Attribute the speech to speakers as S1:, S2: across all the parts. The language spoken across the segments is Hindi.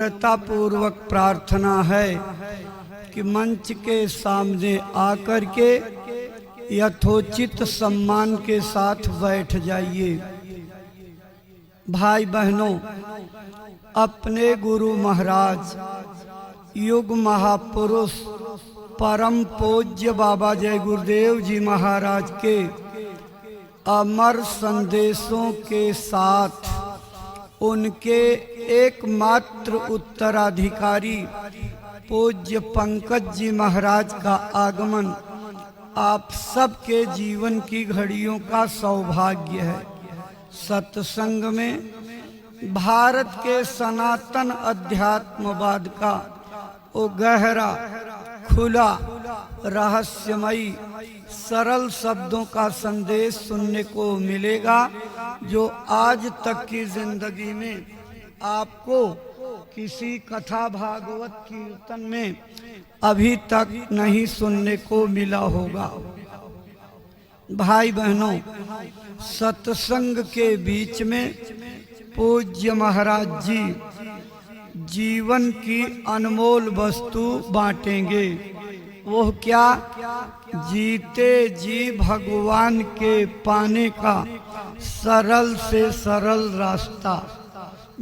S1: पूर्वक प्रार्थना है कि मंच के सामने आकर के यथोचित सम्मान के साथ बैठ जाइए। भाई बहनों, अपने गुरु महाराज युग महापुरुष परम पूज्य बाबा जय गुरुदेव जी महाराज के अमर संदेशों के साथ उनके एकमात्र उत्तराधिकारी पूज्य पंकज जी महाराज का आगमन आप सबके जीवन की घड़ियों का सौभाग्य है। सत्संग में भारत के सनातन अध्यात्मवाद का वो गहरा, खुला, रहस्यमयी, सरल शब्दों का संदेश सुनने को मिलेगा जो आज तक की जिंदगी में आपको किसी कथा भागवत कीर्तन में अभी तक नहीं सुनने को मिला होगा। भाई बहनों, सत्संग के बीच में पूज्य महाराज जी जीवन की अनमोल वस्तु बांटेंगे। वो क्या? जीते जी भगवान के पाने का सरल से सरल रास्ता,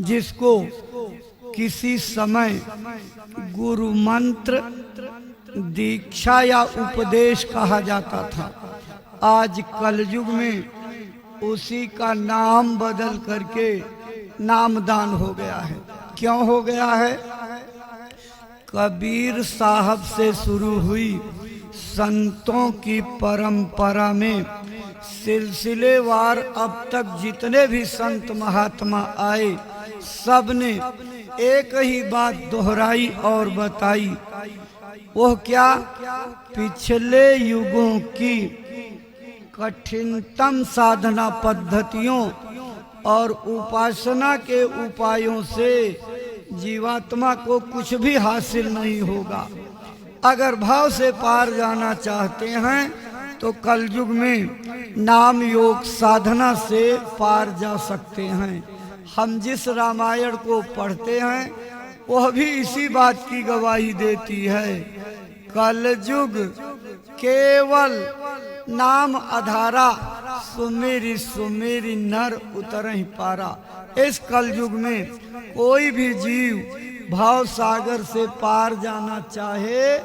S1: जिसको किसी समय गुरु मंत्र, दीक्षा या उपदेश कहा जाता था। आज कलयुग में उसी का नाम बदल करके नामदान हो गया है। क्यों हो गया है? कबीर साहब से शुरू हुई संतों की परंपरा में सिलसिलेवार अब तक जितने भी संत महात्मा आए, सबने एक ही बात दोहराई और बताई। वो क्या? पिछले युगों की कठिनतम साधना पद्धतियों और उपासना के उपायों से जीवात्मा को कुछ भी हासिल नहीं होगा। अगर भाव से पार जाना चाहते हैं तो कलयुग में नाम योग साधना से पार जा सकते हैं। हम जिस रामायण को पढ़ते हैं वह भी इसी बात की गवाही देती है। कलयुग केवल नाम आधारा, सुमेरी सुमेरी नर उतरहि पारा। इस कलयुग में कोई भी जीव भाव सागर से पार जाना चाहे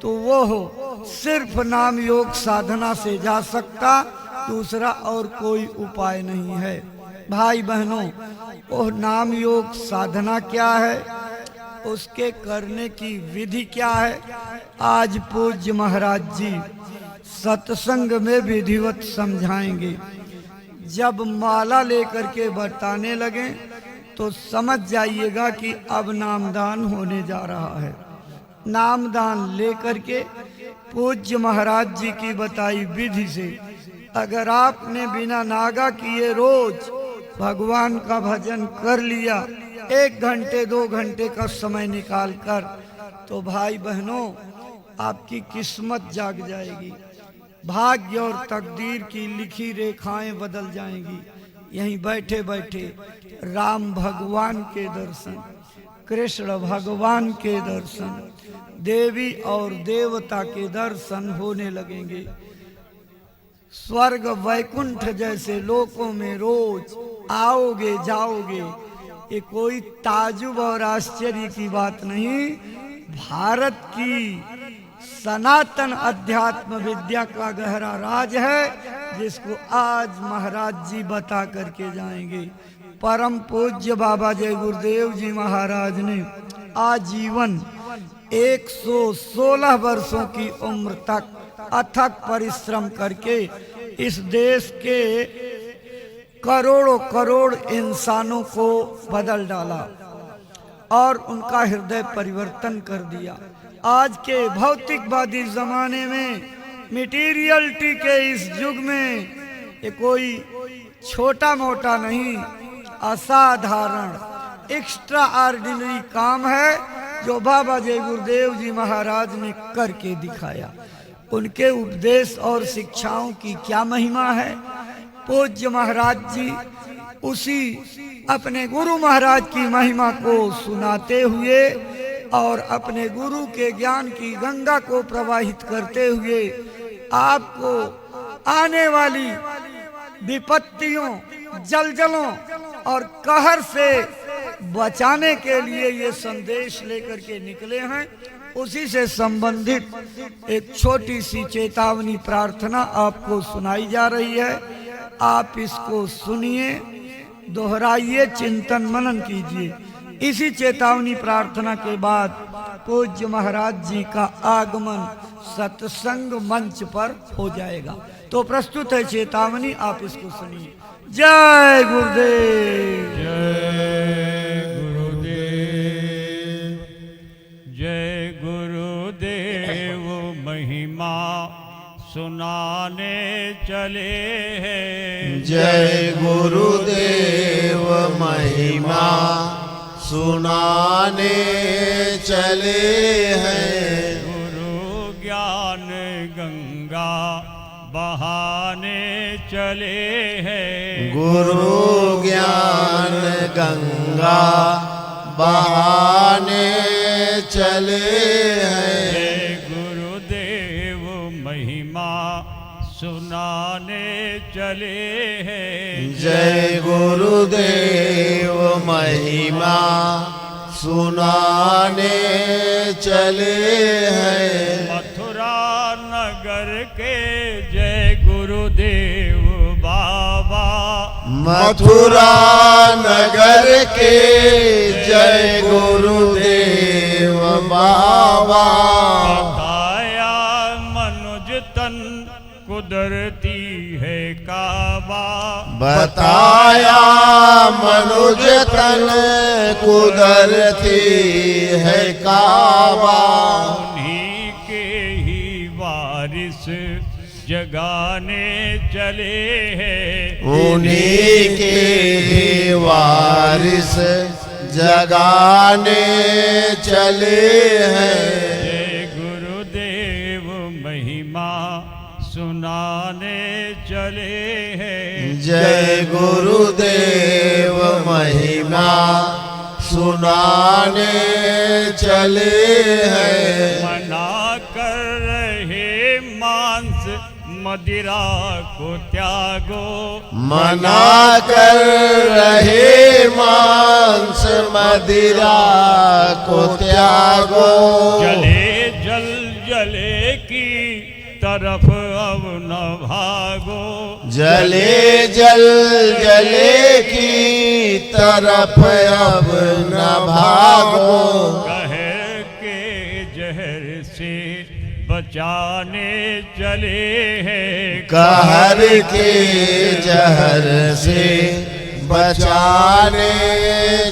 S1: तो वो सिर्फ नाम योग साधना से जा सकता, दूसरा और कोई उपाय नहीं है। भाई बहनों, वो नाम योग साधना क्या है, उसके करने की विधि क्या है, आज पूज्य महाराज जी सत्संग में विधिवत समझाएंगे। जब माला लेकर के बताने लगे तो समझ जाइएगा कि अब नामदान होने जा रहा है। नामदान लेकर के पूज्य महाराज जी की बताई विधि से अगर आपने बिना नागा किए रोज भगवान का भजन कर लिया, 1 घंटे 2 घंटे का समय निकाल कर, तो भाई बहनों आपकी किस्मत जाग जाएगी। भाग्य और तकदीर की लिखी रेखाएं बदल जाएंगी। यहीं बैठे बैठे राम भगवान के दर्शन, कृष्ण भगवान के दर्शन, देवी और देवता के दर्शन होने लगेंगे। स्वर्ग वैकुंठ जैसे लोकों में रोज आओगे जाओगे, ये कोई ताजुब और आश्चर्य की बात नहीं। भारत की सनातन अध्यात्म विद्या का गहरा राज है, जिसको आज महाराज जी बता करके जाएंगे। परम पूज्य बाबा जय गुरुदेव जी महाराज ने आजीवन 116 वर्षों की उम्र तक अथक परिश्रम करके इस देश के करोड़ों करोड़ इंसानों को बदल डाला और उनका हृदय परिवर्तन कर दिया। आज के भौतिकवादी जमाने में, मटीरियलिटी के इस युग में, ये कोई छोटा मोटा नहीं, असाधारण एक्स्ट्रा ऑर्डिनरी काम है जो बाबा जय गुरुदेव जी महाराज ने करके दिखाया। उनके उपदेश और शिक्षाओं की क्या महिमा है। पूज्य महाराज जी उसी अपने गुरु महाराज की महिमा को सुनाते हुए और अपने गुरु के ज्ञान की गंगा को प्रवाहित करते हुए आपको आने वाली विपत्तियों, जलजलों और कहर से बचाने के लिए ये संदेश लेकर के निकले हैं। उसी से संबंधित एक छोटी सी चेतावनी प्रार्थना आपको सुनाई जा रही है। आप इसको सुनिए, दोहराइए, चिंतन मनन कीजिए। इसी चेतावनी प्रार्थना के बाद पूज्य महाराज जी का आगमन सत्संग मंच पर हो जाएगा। तो प्रस्तुत है चेतावनी, आप इसको सुनिए। जय गुरुदेव।
S2: जय गुरुदेव। जय गुरुदेव महिमा सुनाने चले हैं।
S3: जय गुरुदेव महिमा सुनाने चले हैं।
S2: गुरु ज्ञान गंगा बहाने चले हैं।
S3: गुरु ज्ञान गंगा बहाने चले हैं।
S2: जय गुरुदेव महिमा सुनाने चले हैं।
S3: जय गुरुदेव महिमा सुनाने चले हैं।
S2: मथुरा नगर के जय गुरुदेव बाबा।
S3: मथुरा नगर के जय गुरुदेव बाबा।
S2: बताया मनुज तन कुदरती है काबा।
S3: बताया मनुज तन कुदरती है काबा।
S2: उन्हीं के ही वारिस जगाने चले हैं।
S3: उन्हीं के ही वारिस जगाने चले हैं।
S2: जय गुरुदेव महिमा सुनाने चले हैं।
S3: जय गुरुदेव महिमा सुनाने चले हैं।
S2: मना कर रहे मांस मदिरा को त्यागो।
S3: मना कर रहे मांस मदिरा को त्यागो।
S2: जले जल जले की तरफ अब न भागो।
S3: जले जल जले की तरफ अब न भागो।
S2: कहर के जहर से बचाने चले हैं।
S3: कहर के जहर से बचाने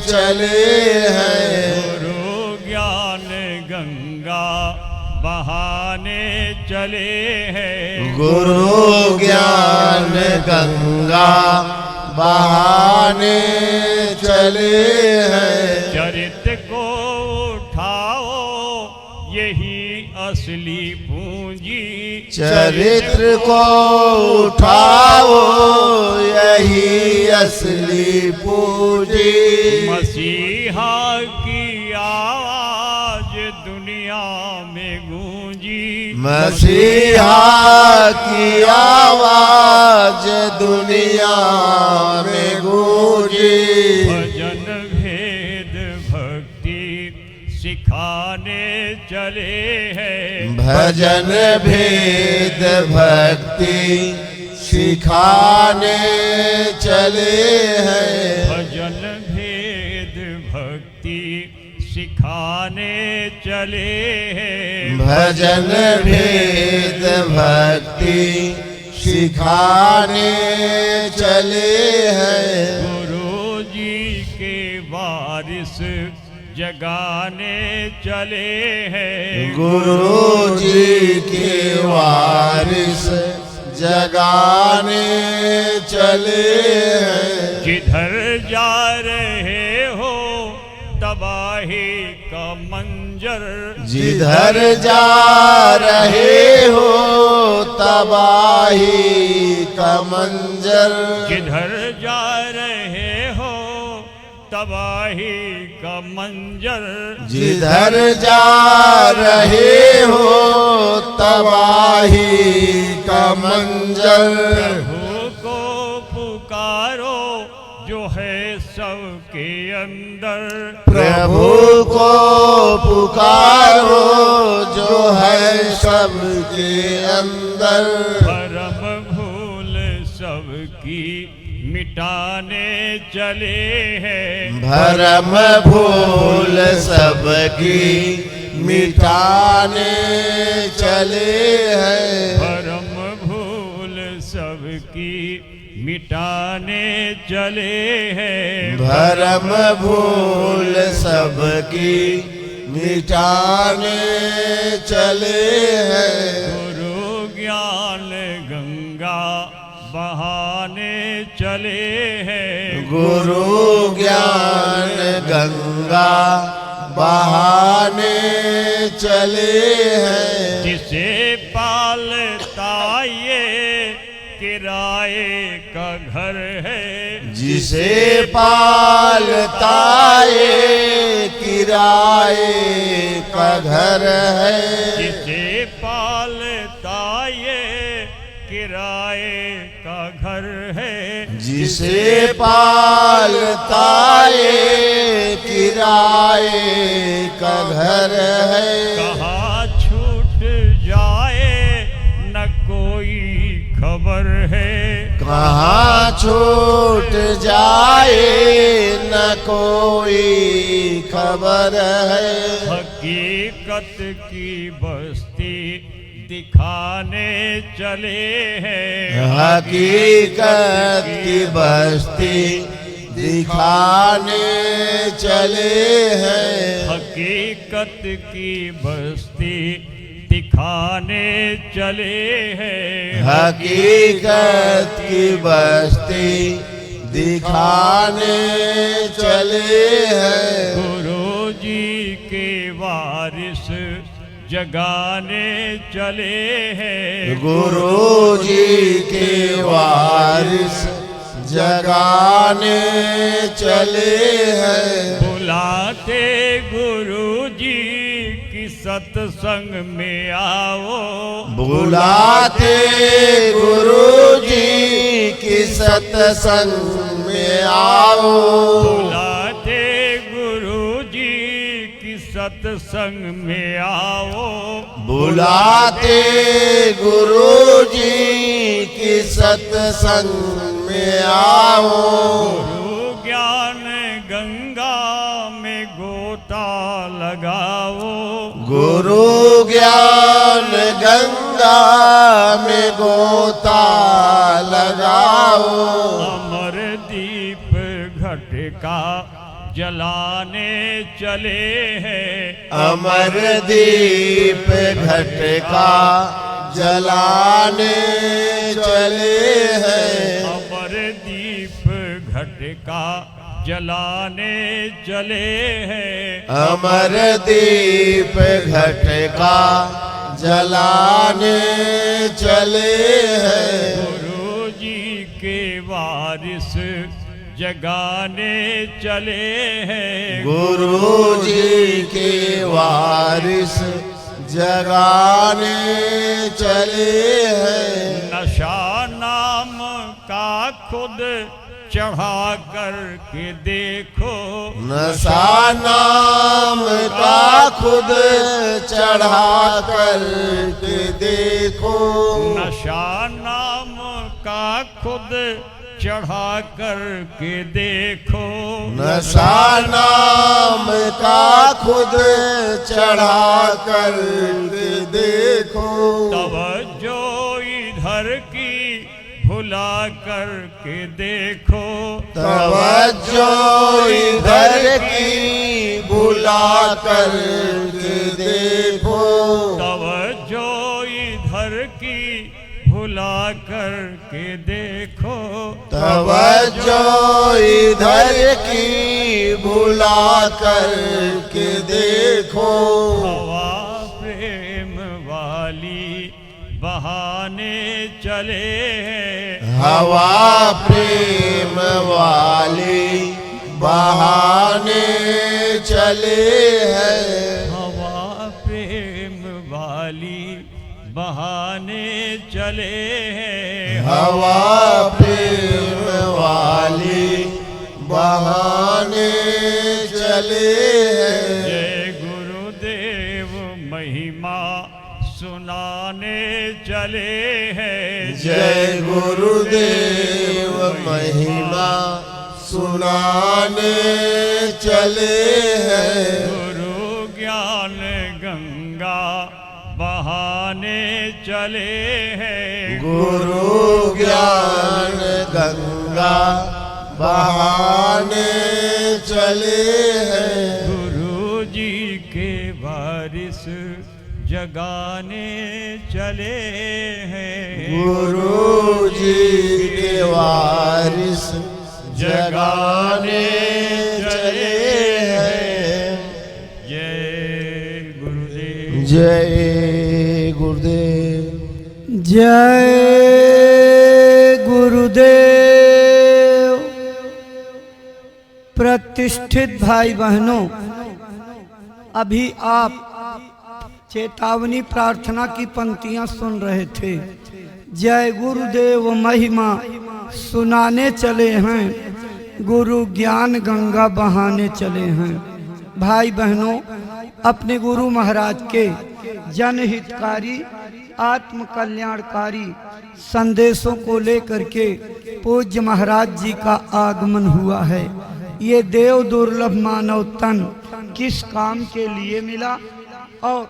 S3: चले हैं।
S2: गुरु ज्ञान गंगा बहाने चले हैं।
S3: गुरु ज्ञान गंगा बहाने चले हैं।
S2: चरित्र को उठाओ यही असली पूंजी।
S3: चरित्र को उठाओ यही असली पूंजी।
S2: मसीहा की आवाज दुनिया में गूंजी।
S3: मसीहा की आवाज दुनिया में गूंजी।
S2: भजन भेद भक्ति सिखाने चले हैं।
S3: भजन भेद भक्ति सिखाने चले हैं।
S2: भजन भेद भक्ति सिखाने चले हैं।
S3: भजन भेद भक्ति सिखाने चले हैं।
S2: गुरु जी के वारिस जगाने चले हैं।
S3: गुरु जी के वारिस जगाने चले हैं।
S2: जिधर जा रहे हो तबाही का मंजर।
S3: जिधर जा रहे हो तबाही का मंजर।
S2: जिधर जा रहे तबाही का मंजर।
S3: जिधर जा रहे हो तबाही का मंजर।
S2: प्रभु को पुकारो जो है सबके अंदर।
S3: प्रभु को पुकारो जो है सबके अंदर।
S2: भरम भूल सबकी मिटाने चले हैं।
S3: भरम भूल सबकी मिटाने चले हैं।
S2: भरम भूल सबकी मिटाने चले हैं।
S3: भरम भूल सबकी मिटाने चले हैं।
S2: गुरु ज्ञान गंगा बहाने चले हैं।
S3: गुरु ज्ञान गंगा बहाने चले हैं।
S2: जिसे पालता ये किराए का घर है।
S3: जिसे पालता ये किराए का घर है।
S2: जिसे पालता ये किराए का घर है।
S3: जिसे पालता ये किराए का घर है।
S2: कहाँ छूट जाए न कोई खबर है।
S3: कहाँ छूट जाए न कोई खबर है।
S2: हकीकत की बस्ती दिखाने चले हैं।
S3: हकीकत की बस्ती दिखाने चले हैं।
S2: हकीकत की बस्ती दिखाने चले हैं।
S3: हकीकत की बस्ती दिखाने चले हैं।
S2: गुरु जी के वारिस जगाने चले हैं।
S3: गुरु जी के वारिस जगाने चले हैं।
S2: बुलाते गुरु जी की सत्संग में आओ।
S3: बुलाते गुरु जी की सत्संग में आओ।
S2: बुलाते गुरु जी की सत्संग में आओ।
S3: बुलाते गुरु जी की सत्संग में आओ।
S2: गुरु ज्ञान गंगा में गोता लगाओ।
S3: गुरु ज्ञान गंगा में गोता लगाओ।
S2: अमर दीप घटिका जलाने चले हैं।
S3: अमर दीप घटिका जलाने चले हैं।
S2: अमर दीप घटिका जलाने चले हैं।
S3: अमर दीप घटिका जलाने चले हैं।
S2: गुरु जी के वारिस जगाने चले हैं।
S3: गुरु जी के वारिस जगाने चले हैं।
S2: नशा नाम का खुद चढ़ा कर के देखो।
S3: नशा नाम का खुद चढ़ा कर के देखो।
S2: नशा नाम का खुद चढ़ा कर के देखो।
S3: नशा नाम का खुद चढ़ा कर के देखो।
S2: तवज्जो इधर की भुला कर के देखो।
S3: तवज्जो इधर की भुला कर के देखो।
S2: तवज्जो इधर की भुला कर के देखो।
S3: तवज्जो इधर की भुला कर के देखो।
S2: हवा प्रेम वाली बहाने चले हैं।
S3: हवा प्रेम वाली बहाने चले हैं।
S2: हवा प्रेम वाली बहाने चले हैं।
S3: हवा प्रेम वाली बहाने चले हैं।
S2: जय गुरुदेव महिमा सुनाने चले हैं।
S3: जय गुरुदेव महिमा सुनाने चले हैं।
S2: गुरु ज्ञान गंगा बहाने चले हैं।
S3: गुरु ज्ञान गंगा बहाने चले हैं।
S2: गुरु जी के वारिस जगाने चले हैं।
S3: गुरु जी के वारिस जगाने चले हैं।
S2: जय गुरुदेव।
S3: जय गुरुदेव।
S1: जय गुरुदेव। प्रतिष्ठित भाई बहनों, अभी आप चेतावनी प्रार्थना की पंक्तियां सुन रहे थे। जय गुरुदेव महिमा सुनाने चले हैं। गुरु ज्ञान गंगा बहाने चले हैं। भाई बहनों, अपने गुरु महाराज के जनहितकारी आत्म कल्याणकारी संदेशों को लेकर के पूज्य महाराज जी का आगमन हुआ है। ये देव दुर्लभ मानव तन किस काम के लिए मिला और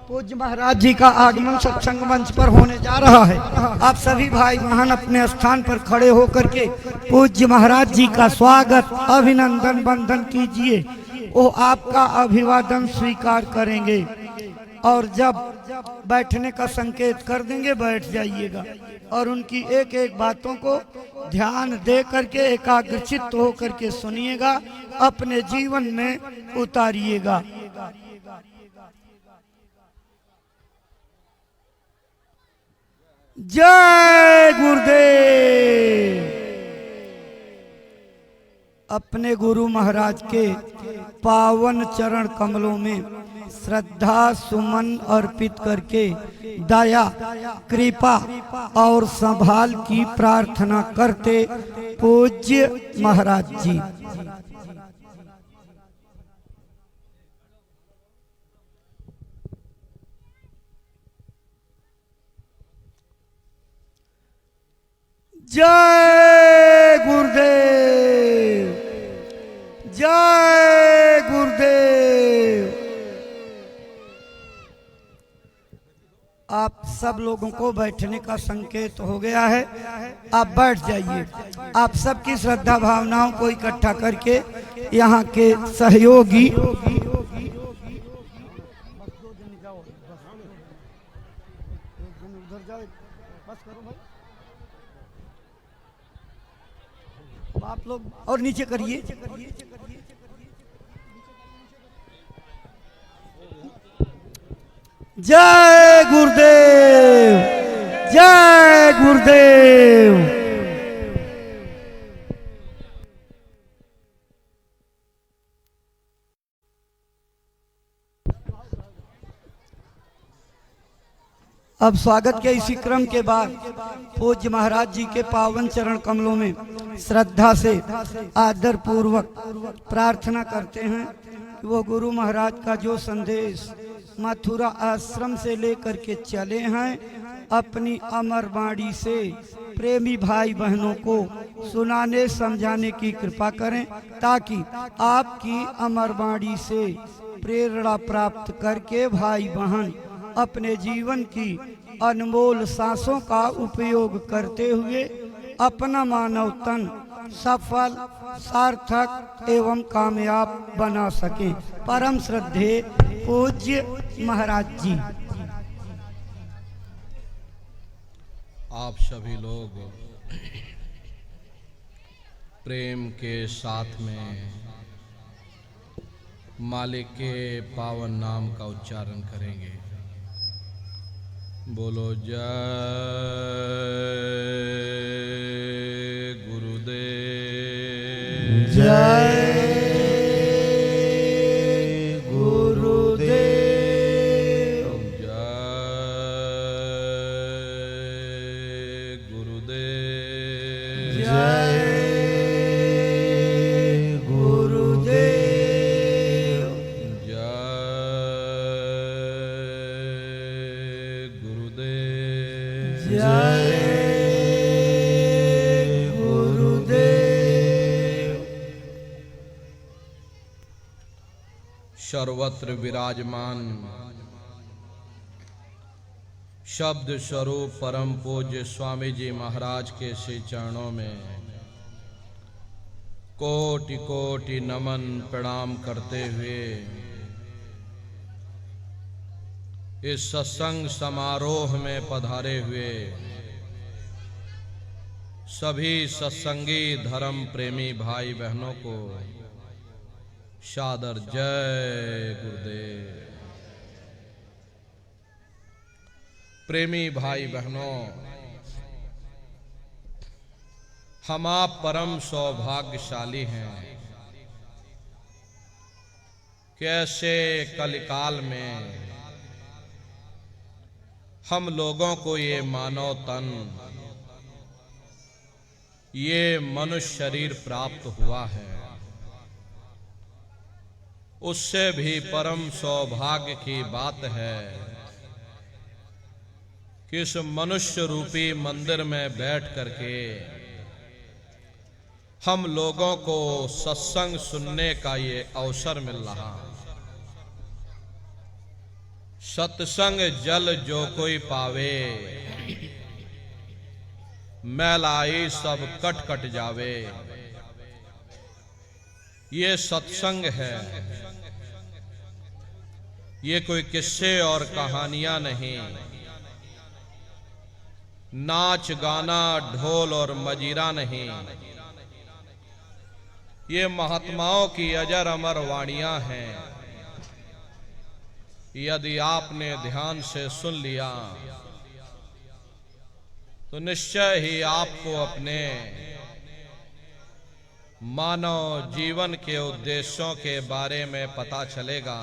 S1: पूज्य महाराज जी का आगमन सत्संग मंच पर होने जा रहा है। आप सभी भाई बहन अपने स्थान पर खड़े होकर के पूज्य महाराज जी का स्वागत अभिनंदन वंदन कीजिए। वो आपका अभिवादन स्वीकार करेंगे और जब बैठने का संकेत कर देंगे बैठ जाइएगा और उनकी एक एक बातों को ध्यान दे करके एकाग्रचित्त हो करके सुनिएगा, अपने जीवन में उतारिएगा। जय गुरुदेव। अपने गुरु महाराज के पावन चरण कमलों में श्रद्धा सुमन अर्पित करके दया कृपा और संभाल की प्रार्थना करते पूज्य महाराज जी। जय गुरुदेव। जय गुरुदेव। आप सब लोगों को बैठने का संकेत हो गया है, आप बैठ जाइए। आप सबकी श्रद्धा भावनाओं को इकट्ठा करके यहाँ के सहयोगी आप लोग और नीचे करिए। जय गुरुदेव। जय गुरुदेव। अब स्वागत के इसी क्रम के बाद पूज्य महाराज जी के पावन चरण कमलों में श्रद्धा से आदर पूर्वक प्रार्थना करते हैं कि वो गुरु महाराज का जो संदेश मथुरा आश्रम से लेकर के चले हैं अपनी अमर वाणी से प्रेमी भाई बहनों को सुनाने समझाने की कृपा करें, ताकि आपकी अमर वाणी से प्रेरणा प्राप्त करके भाई बहन अपने जीवन की अनमोल सांसों का उपयोग करते हुए अपना मानव तन सफल सार्थक एवं कामयाब बना सके। परम श्रद्धे पूज्य महाराज जी।
S4: आप सभी लोग प्रेम के साथ में मालिक के पावन नाम का उच्चारण करेंगे। बोलो जय गुरुदेव। सर्वत्र विराजमान शब्द स्वरूप परम पूज्य स्वामी जी महाराज के श्री चरणों में कोटि कोटि नमन प्रणाम करते हुए इस सत्संग समारोह में पधारे हुए सभी सत्संगी धर्म प्रेमी भाई बहनों को सादर जय गुरुदेव। प्रेमी भाई बहनों, हम आप परम सौभाग्यशाली हैं। कैसे कलिकाल में हम लोगों को ये मानव तन, ये मनुष्य शरीर प्राप्त हुआ है। उससे भी परम सौभाग्य की बात है कि इस मनुष्य रूपी मंदिर में बैठ करके हम लोगों को सत्संग सुनने का ये अवसर मिल रहा। सत्संग जल जो कोई पावे, मैलाई सब कट कट जावे। ये सत्संग है, ये कोई किस्से और कहानियां नहीं, नाच गाना ढोल और मजीरा नहीं। ये महात्माओं की अजर अमर वाणियां हैं। यदि आपने ध्यान से सुन लिया तो निश्चय ही आपको अपने मानव जीवन के उद्देश्यों के बारे में पता चलेगा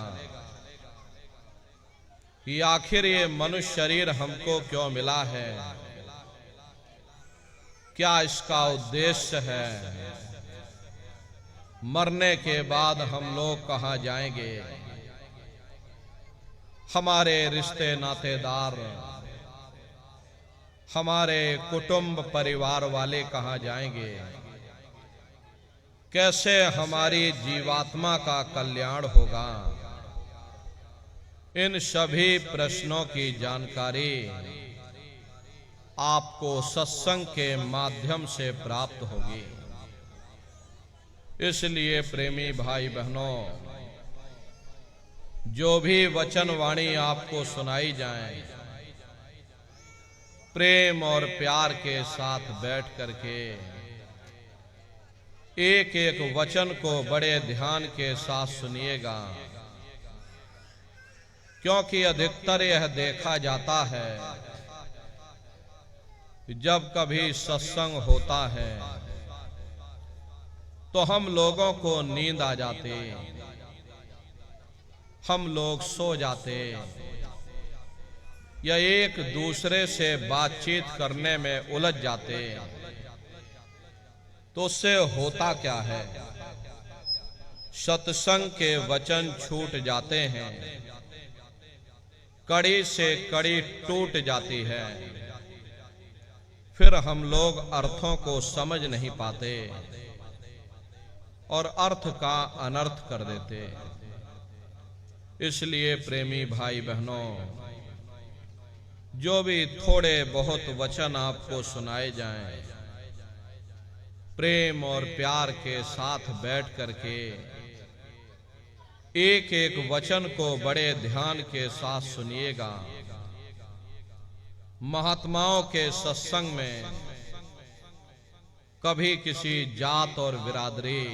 S4: कि आखिर ये मनुष्य शरीर हमको क्यों मिला है, क्या इसका उद्देश्य है, मरने के बाद हम लोग कहाँ जाएंगे, हमारे रिश्ते नातेदार, हमारे कुटुंब परिवार वाले कहाँ जाएंगे, कैसे हमारी जीवात्मा का कल्याण होगा। इन सभी प्रश्नों की जानकारी आपको सत्संग के माध्यम से प्राप्त होगी। इसलिए प्रेमी भाई बहनों, जो भी वचन वाणी आपको सुनाई जाए, प्रेम और प्यार के साथ बैठ करके एक एक वचन को बड़े ध्यान के साथ सुनिएगा, क्योंकि अधिकतर यह देखा जाता है जब कभी सत्संग होता है तो हम लोगों को नींद आ जाती, हम लोग सो जाते या एक दूसरे से बातचीत करने में उलझ जाते। तो उससे होता क्या है, सत्संग के वचन छूट जाते हैं, कड़ी से कड़ी टूट जाती है, फिर हम लोग अर्थों को समझ नहीं पाते और अर्थ का अनर्थ कर देते। इसलिए प्रेमी भाई बहनों, जो भी थोड़े बहुत वचन आपको सुनाए जाएं, प्रेम और प्यार के साथ बैठ करके एक एक वचन को बड़े ध्यान के साथ सुनिएगा। महात्माओं के सत्संग में कभी किसी जात और बिरादरी,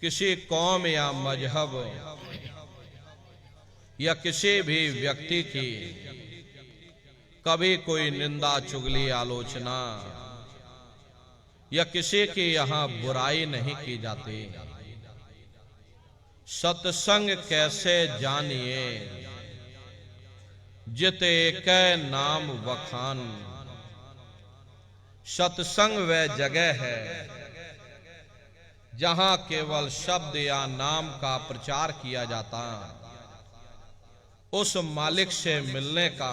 S4: किसी कौम या मजहब या किसी भी व्यक्ति की कभी कोई निंदा चुगली आलोचना या किसी की यहां बुराई नहीं की जाती। सत्संग कैसे जानिए, जित एक नाम वखान। सत्संग वह जगह है जहां केवल शब्द या नाम का प्रचार किया जाता, उस मालिक से मिलने का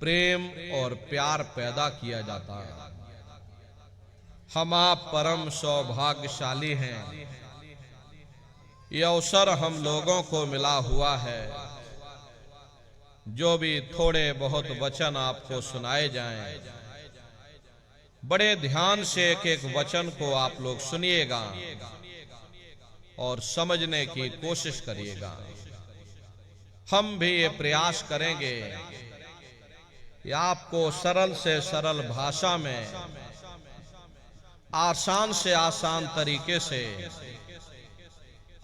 S4: प्रेम और प्यार पैदा किया जाता है। हम आप परम सौभाग्यशाली हैं ये अवसर हम लोगों को मिला हुआ है। जो भी थोड़े बहुत वचन आपको सुनाए जाएं, बड़े ध्यान से एक एक वचन को आप लोग सुनिएगा और समझने की कोशिश करिएगा। हम भी ये प्रयास करेंगे कि आपको सरल से सरल भाषा में, आसान से आसान तरीके से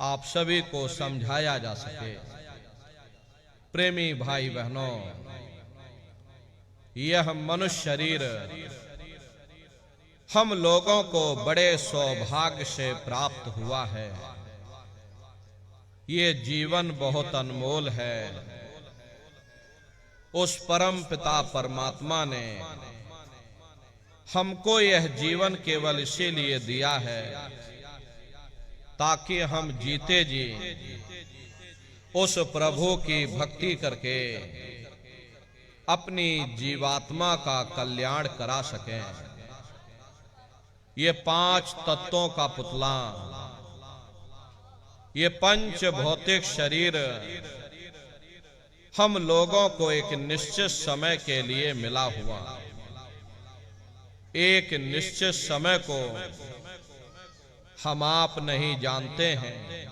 S4: आप सभी को समझाया जा सके। प्रेमी भाई बहनों, यह मनुष्य शरीर हम लोगों को बड़े सौभाग्य से प्राप्त हुआ है। ये जीवन बहुत अनमोल है। उस परम पिता परमात्मा ने हमको यह जीवन केवल इसीलिए दिया है ताकि हम जीते जी उस प्रभु की भक्ति करके अपनी जीवात्मा का कल्याण करा सकें। ये 5 तत्वों का पुतला, ये पंच भौतिक शरीर हम लोगों को एक निश्चित समय के लिए मिला हुआ। एक निश्चित समय को हम आप नहीं जानते हैं,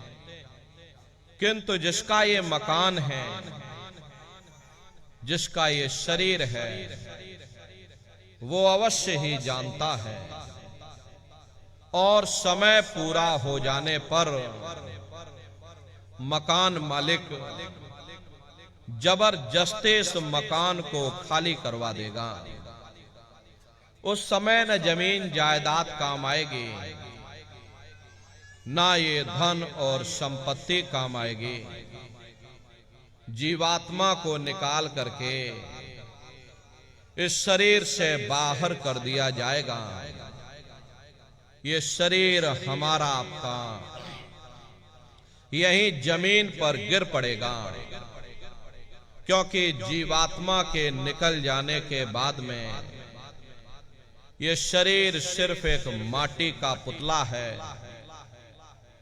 S4: किंतु जिसका ये मकान है, जिसका ये शरीर है, वो अवश्य ही जानता है। और समय पूरा हो जाने पर मकान मालिक जबरदस्ती इस मकान को खाली करवा देगा। उस समय न जमीन जायदाद काम आएगी, ना ये धन और संपत्ति काम आएगी। जीवात्मा को निकाल करके इस शरीर से बाहर कर दिया जाएगा। ये शरीर हमारा आपका यही जमीन पर गिर पड़ेगा, क्योंकि जीवात्मा के निकल जाने के बाद में ये शरीर सिर्फ एक माटी का पुतला है,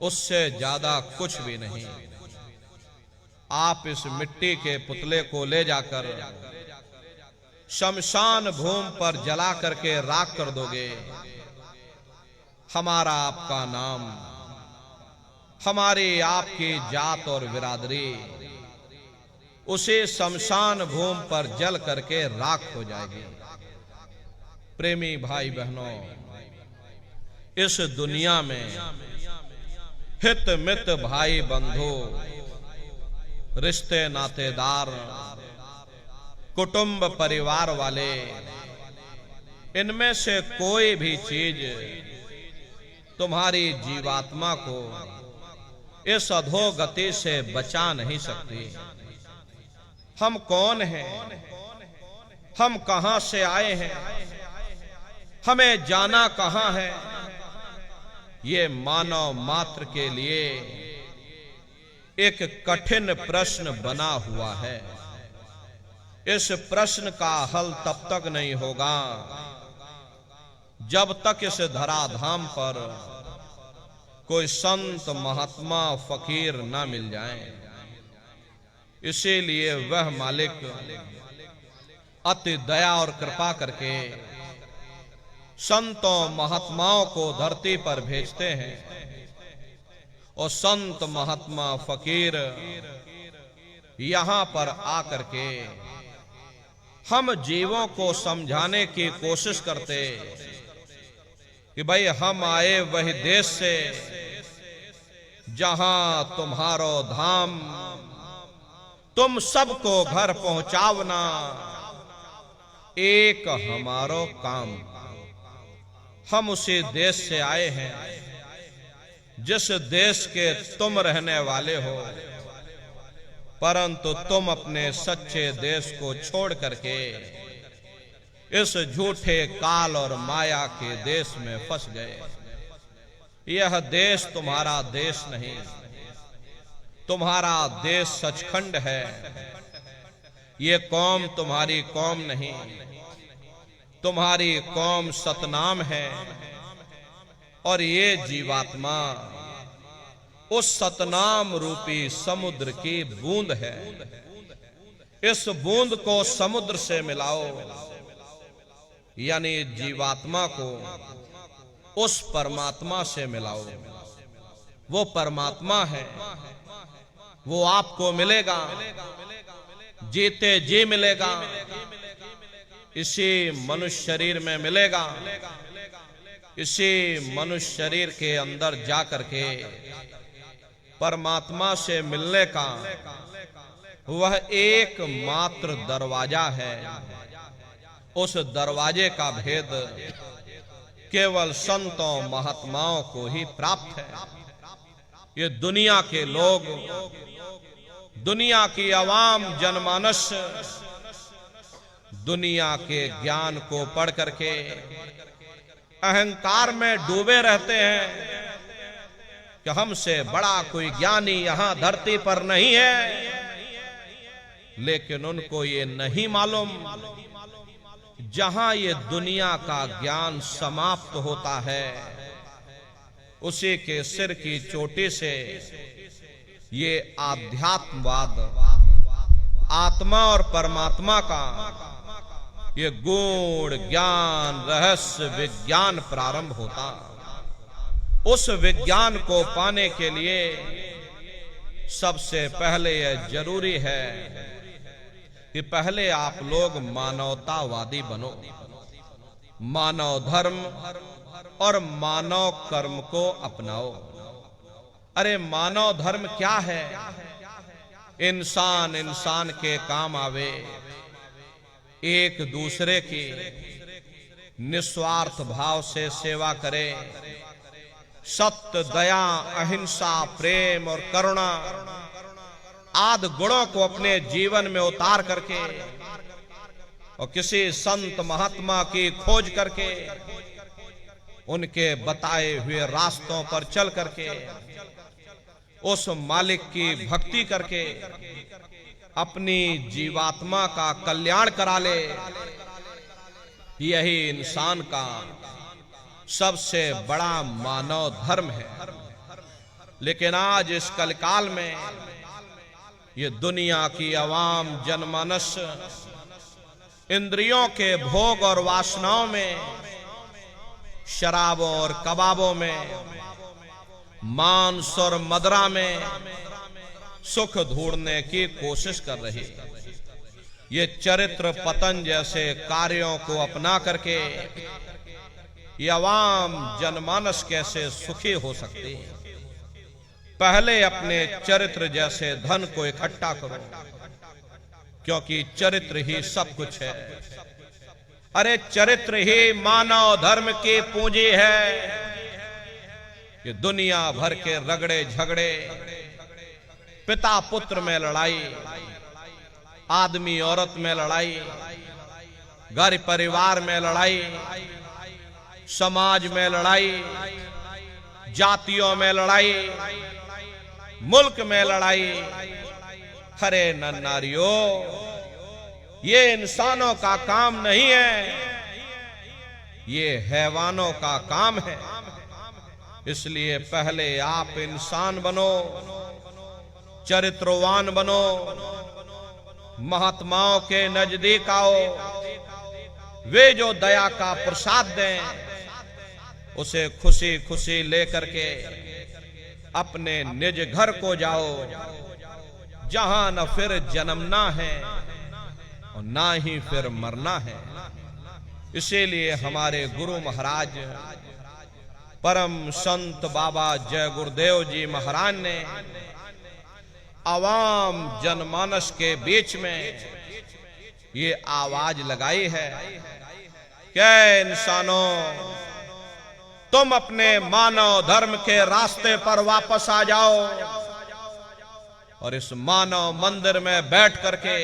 S4: उससे ज्यादा कुछ भी नहीं। आप इस मिट्टी के पुतले को ले जाकर शमशान भूमि पर जला करके राख कर दोगे, हमारा आपका नाम, हमारी आपकी जात और बिरादरी उसे शमशान भूमि पर जल करके राख हो जाएगी। प्रेमी भाई बहनों, इस दुनिया में हित मित भाई बंधु, रिश्ते नातेदार, कुटुंब परिवार वाले, इनमें से कोई भी चीज तुम्हारी जीवात्मा को इस अधोगति से बचा नहीं सकती। हम कौन हैं? हम कहां से आए हैं? हमें जाना कहां है? ये मानव मात्र के लिए एक कठिन प्रश्न बना हुआ है। इस प्रश्न का हल तब तक नहीं होगा जब तक इस धराधाम पर कोई संत महात्मा फकीर ना मिल जाए। इसीलिए वह मालिक अति दया और कृपा करके संतों महात्माओं को धरती पर भेजते हैं, और संत महात्मा फकीर यहां पर आकर के हम जीवों को समझाने की कोशिश करते कि भाई हम आए वही देश से जहां तुम्हारो धाम, तुम सबको घर पहुंचावना एक हमारो काम। हम उसी देश से आए हैं जिस देश के तुम रहने वाले हो, परंतु तुम अपने सच्चे देश को छोड़ करके इस झूठे काल और माया के देश में फंस गए। यह देश तुम्हारा देश नहीं, तुम्हारा देश सचखंड है। ये कौम तुम्हारी कौम नहीं, तुम्हारी कौम सतनाम है। और ये जीवात्मा उस सतनाम रूपी समुद्र की बूंद है। इस बूंद को समुद्र से मिलाओ, यानी जीवात्मा को उस परमात्मा से मिलाओ। वो परमात्मा है, वो आपको मिलेगा, जीते जी मिलेगा, इसी मनुष्य शरीर में मिलेगा। इसी मनुष्य शरीर के अंदर जा करके परमात्मा से मिलने का वह एकमात्र दरवाजा है। उस दरवाजे का भेद केवल संतों महात्माओं को ही प्राप्त है। ये दुनिया के लोग, दुनिया की आवाम जनमानस दुनिया के ज्ञान को पढ़ करके अहंकार में डूबे रहते हैं कि हमसे बड़ा कोई ज्ञानी यहां धरती पर नहीं है। लेकिन उनको ये नहीं मालूम, जहां ये दुनिया का ज्ञान समाप्त होता है, उसी के सिर की चोटी से ये आध्यात्मवाद, आत्मा और परमात्मा का ये गूढ़ ज्ञान, रहस्य विज्ञान प्रारंभ होता। उस विज्ञान को पाने के लिए सबसे पहले यह जरूरी है कि पहले आप लोग मानवतावादी बनो। मानव धर्म और मानव कर्म को अपनाओ। अरे मानव धर्म क्या है? इंसान इंसान के काम आवे, एक दूसरे की निस्वार्थ भाव से सेवा करे, सत्य, दया, अहिंसा, प्रेम और करुणा आदि गुणों को अपने जीवन में उतार करके और किसी संत महात्मा की खोज करके उनके बताए हुए रास्तों पर चल करके उस मालिक की भक्ति करके अपनी जीवात्मा का कल्याण करा ले, यही इंसान का सबसे बड़ा मानव धर्म है। लेकिन आज इस कलकाल में ये दुनिया की आवाम जनमानस इंद्रियों के भोग और वासनाओं में, शराबों और कबाबों में, मांस और मदिरा में सुख ढूंढने की कोशिश कर रही। ये चरित्र पतन जैसे कार्यों को अपना करके ये अवाम जनमानस कैसे सुखी हो सकती है? पहले अपने चरित्र जैसे धन को इकट्ठा करो, क्योंकि चरित्र ही सब कुछ है। अरे चरित्र ही मानव धर्म की पूंजी है। ये दुनिया भर के रगड़े झगड़े, पिता पुत्र में लड़ाई, आदमी औरत में लड़ाई, घर परिवार में लड़ाई, समाज में लड़ाई, जातियों में लड़ाई, मुल्क में लड़ाई। अरे नारियों, ये इंसानों का काम नहीं है, ये हैवानों का काम है। इसलिए पहले आप इंसान बनो, चरित्रवान बनो, महात्माओं के नजदीक आओ। वे जो दया का प्रसाद दें, उसे खुशी खुशी लेकर के अपने निज घर को जाओ, जहां न फिर जन्मना है और ना ही फिर मरना है। इसीलिए हमारे गुरु महाराज परम संत बाबा जय गुरुदेव जी महाराज ने आवाम जनमानस के बीच में ये आवाज लगाई है, क्या इंसानों, तुम अपने मानव धर्म के रास्ते पर वापस आ जाओ और इस मानव मंदिर में बैठ करके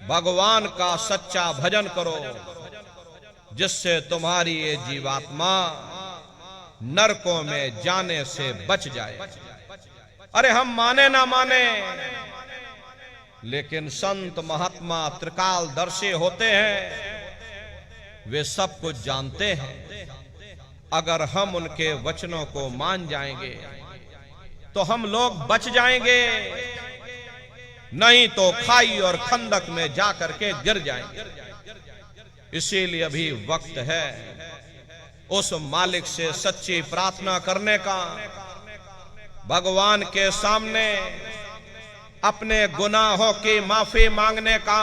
S4: भगवान का सच्चा भजन करो, जिससे तुम्हारी ये जीवात्मा नरकों में जाने से बच जाए। अरे हम माने ना माने, लेकिन संत महात्मा त्रिकालदर्शी होते हैं, वे सब कुछ जानते हैं। अगर हम उनके वचनों को मान जाएंगे तो हम लोग बच जाएंगे, नहीं तो खाई और खंदक में जाकर के गिर जाएंगे। इसीलिए अभी वक्त है उस मालिक से सच्ची प्रार्थना करने का, भगवान के सामने अपने गुनाहों की माफी मांगने का,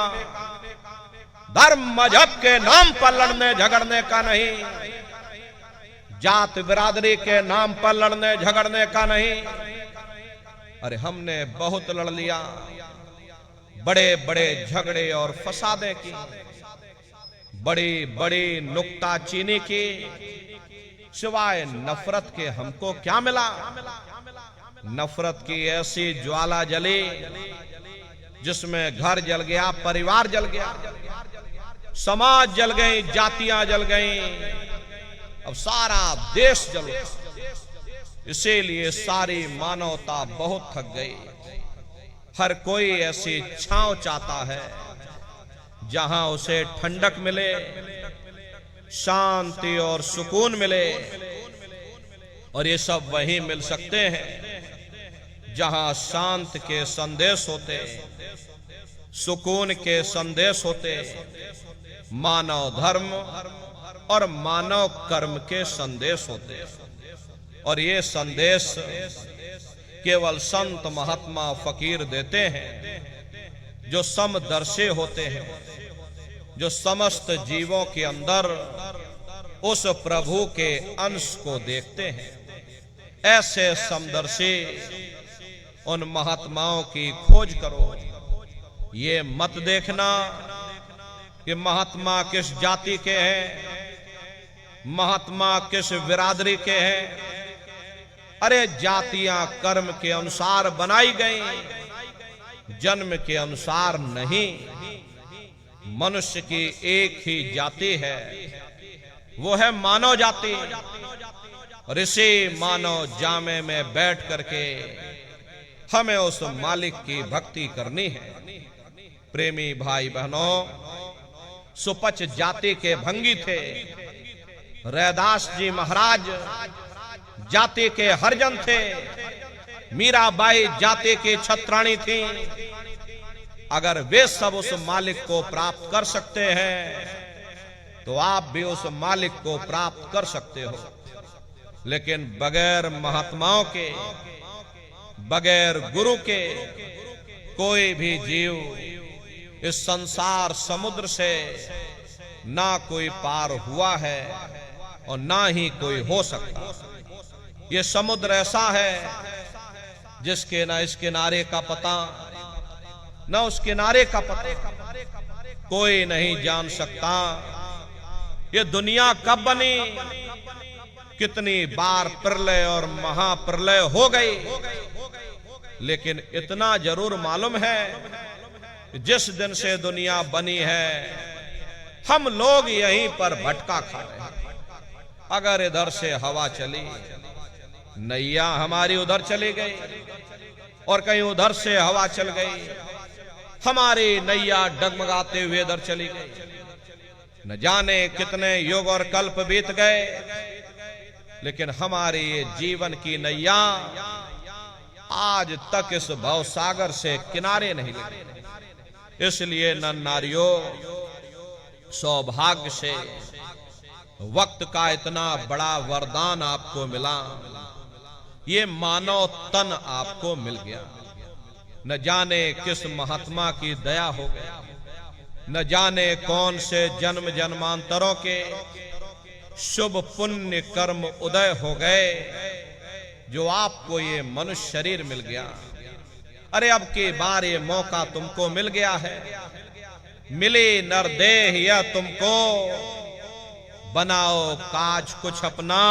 S4: धर्म मजहब के नाम पर लड़ने झगड़ने का नहीं, जात बिरादरी के नाम पर लड़ने झगड़ने का नहीं। अरे हमने बहुत लड़ लिया, बड़े बड़े झगड़े और फसादे की, बड़ी बड़ी नुक्ताचीनी की, सिवाय नफरत के हमको क्या मिला? नफरत की ऐसी ज्वाला जली जिसमें घर जल गया, परिवार जल गया, समाज जल गई, जातियां जल गई, अब सारा देश जल गया। इसीलिए सारी मानवता बहुत थक गई। हर कोई ऐसी छांव चाहता है जहां उसे ठंडक मिले, शांति और सुकून मिले, और ये सब वहीं मिल सकते हैं जहां शांत के संदेश होते, सुकून के संदेश होते, मानव धर्म और मानव कर्म के संदेश होते। और ये संदेश केवल संत महात्मा फकीर देते हैं जो समदर्शी होते हैं, जो समस्त जीवों के अंदर उस प्रभु के अंश को देखते हैं। ऐसे समदर्शी उन महात्माओं की खोज करो। ये मत देखना कि महात्मा किस जाति के हैं, महात्मा किस बिरादरी के हैं। अरे जातियां कर्म के अनुसार बनाई गई, जन्म के अनुसार नहीं। मनुष्य की एक ही जाति है, वो है मानव जाति। और इसी मानव जामे में बैठ करके हमें उस मालिक की भक्ति करनी है। प्रेमी भाई बहनों, सुपच जाति के भंगी थे, रैदास जी महाराज जाति के हरिजन थे, मीराबाई जाति की छत्राणी थी। अगर वे सब उस मालिक को प्राप्त कर सकते हैं तो आप भी उस मालिक को प्राप्त कर सकते हो। लेकिन बगैर महात्माओं के, बगैर गुरु के कोई भी जीव इस संसार समुद्र से ना कोई पार हुआ है और ना ही कोई हो सकता। ये समुद्र ऐसा है जिसके ना इस किनारे का पता, ना उस किनारे का पता, कोई नहीं जान सकता। ये दुनिया कब बनी, कितनी बार प्रलय और महाप्रलय हो गई, लेकिन इतना जरूर मालूम है कि जिस दिन से दुनिया बनी है हम लोग यहीं पर भटका खा रहे हैं। अगर इधर से हवा चली, नैया हमारी उधर चली गई, और कहीं उधर से हवा चल गई, हमारी नैया डगमगाते हुए इधर चली गई। न जाने कितने युग और कल्प बीत गए, लेकिन हमारी ये जीवन की नैया आज तक इस भवसागर से किनारे नहीं लगी। इसलिए नर नारियों, सौभाग्य से वक्त का इतना बड़ा वरदान आपको मिला, ये मानव तन आपको मिल गया। न जाने किस महात्मा की दया हो गई, न जाने कौन से जन्म जन्मांतरों के शुभ पुण्य कर्म उदय हो गए जो आपको ये मनुष्य शरीर मिल गया। अरे अब की बार ये मौका तुमको मिल गया है, मिली नरदेह यह तुमको, बनाओ काज कुछ अपना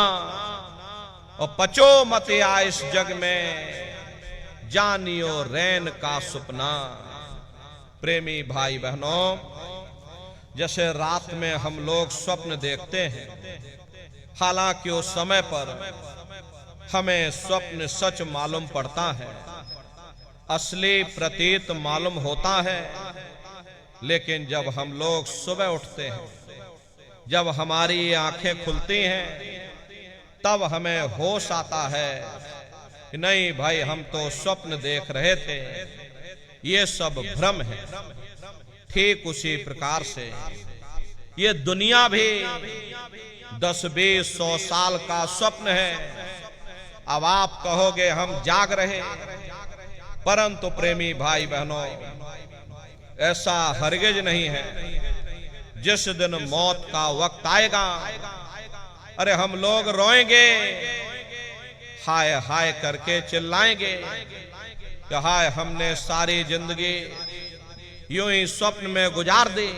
S4: और पचो मत आ इस जग में, जानियो रैन का सुपना। प्रेमी भाई बहनों, जैसे रात में हम लोग स्वप्न देखते हैं, हालांकि उस समय पर हमें स्वप्न सच मालूम पड़ता है, असली प्रतीत मालूम होता है। लेकिन जब हम लोग सुबह उठते हैं, जब हमारी आंखें खुलती हैं, तब हमें होश आता है कि नहीं भाई हम तो स्वप्न देख रहे थे, ये सब भ्रम है। ठीक उसी प्रकार से ये दुनिया भी 10-20-100 साल का स्वप्न है। अब आप कहोगे हम जाग रहे, परंतु प्रेमी भाई बहनों ऐसा हरगिज नहीं है। जिस दिन मौत का वक्त आएगा, अरे हम लोग रोएंगे, हाय हाय करके चिल्लाएंगे कि हाय हमने सारी जिंदगी यूं ही स्वप्न में गुजार दी,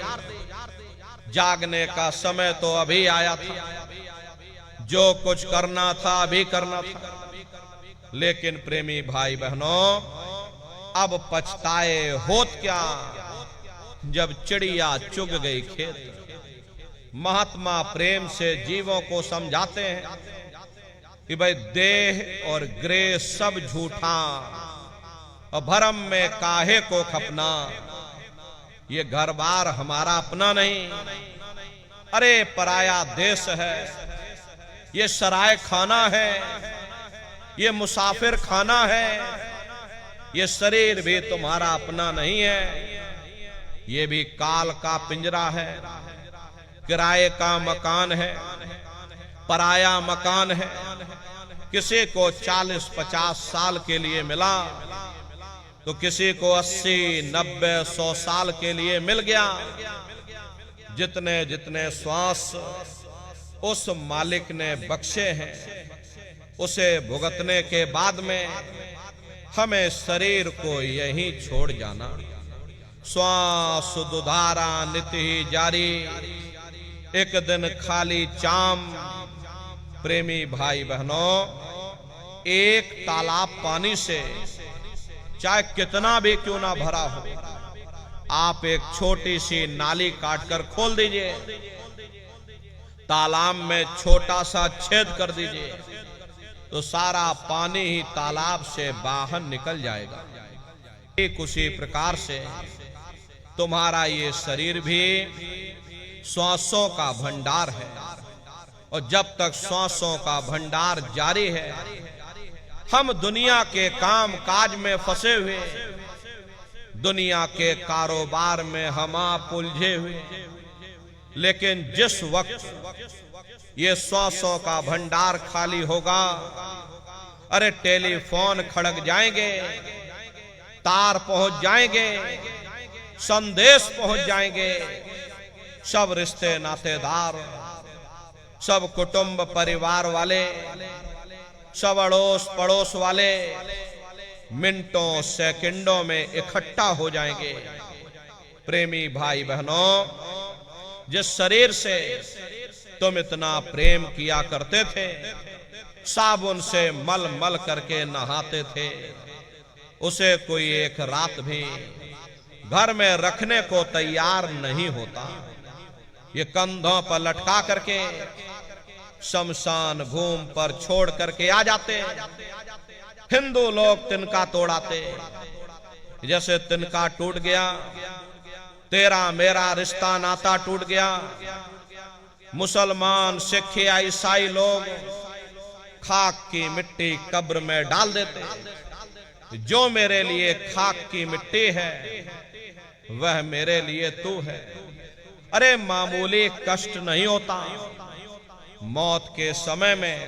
S4: जागने का समय तो अभी आया था, जो कुछ करना था अभी करना था। लेकिन प्रेमी भाई बहनों अब पछताए होत क्या, जब चिड़िया चुग गई खेत। महात्मा प्रेम से जीवों को समझाते हैं कि भाई देह और ग्रह सब झूठा, और भरम में काहे को खपना, ये घर बार हमारा अपना नहीं, अरे पराया देश है, ये सराय खाना है, ये मुसाफिर खाना है, ये शरीर भी तुम्हारा अपना नहीं है, ये भी काल का पिंजरा है, किराए का मकान है, पराया मकान है। किसी को 40-50 साल के लिए मिला तो किसी को 80-90-100 साल के लिए मिल गया। जितने जितने श्वास उस मालिक ने बख्शे हैं, उसे भुगतने के बाद में हमें शरीर को यहीं छोड़ जाना। श्वास दुधारा नित्य ही जारी, एक दिन खाली चाम। प्रेमी भाई बहनों एक तालाब पानी से चाहे कितना भी क्यों ना भरा हो, आप एक छोटी सी नाली काटकर खोल दीजिए, तालाब में छोटा सा छेद कर दीजिए, तो सारा पानी ही तालाब से बाहर निकल जाएगा। एक उसी प्रकार से तुम्हारा ये शरीर भी श्वासों का भंडार है, और जब तक श्वासों का भंडार जारी है, हम दुनिया के काम काज में फंसे हुए, दुनिया के कारोबार में हम आप उलझे हुए। लेकिन जिस वक्त ये श्वासों का भंडार खाली होगा, अरे टेलीफोन खड़क जाएंगे, तार पहुंच जाएंगे, संदेश पहुंच जाएंगे, सब रिश्ते नातेदार, सब कुटुंब परिवार वाले, सब अड़ोस पड़ोस वाले मिनटों सेकंडों में इकट्ठा हो जाएंगे। प्रेमी भाई बहनों, जिस शरीर से तुम इतना प्रेम किया करते थे, साबुन से मल मल करके नहाते थे, उसे कोई एक रात भी घर में रखने को तैयार नहीं होता। ये कंधों पर लटका करके शमशान भूमि पर छोड़ करके आ जाते। हिंदू लोग तिनका तोड़ाते, जैसे तिनका टूट गया, तेरा मेरा रिश्ता नाता टूट गया। मुसलमान सिख या ईसाई लोग खाक की मिट्टी कब्र में डाल देते। जो मेरे लिए खाक की मिट्टी है, वह मेरे लिए तू है। अरे मामूली कष्ट नहीं होता, मौत के समय में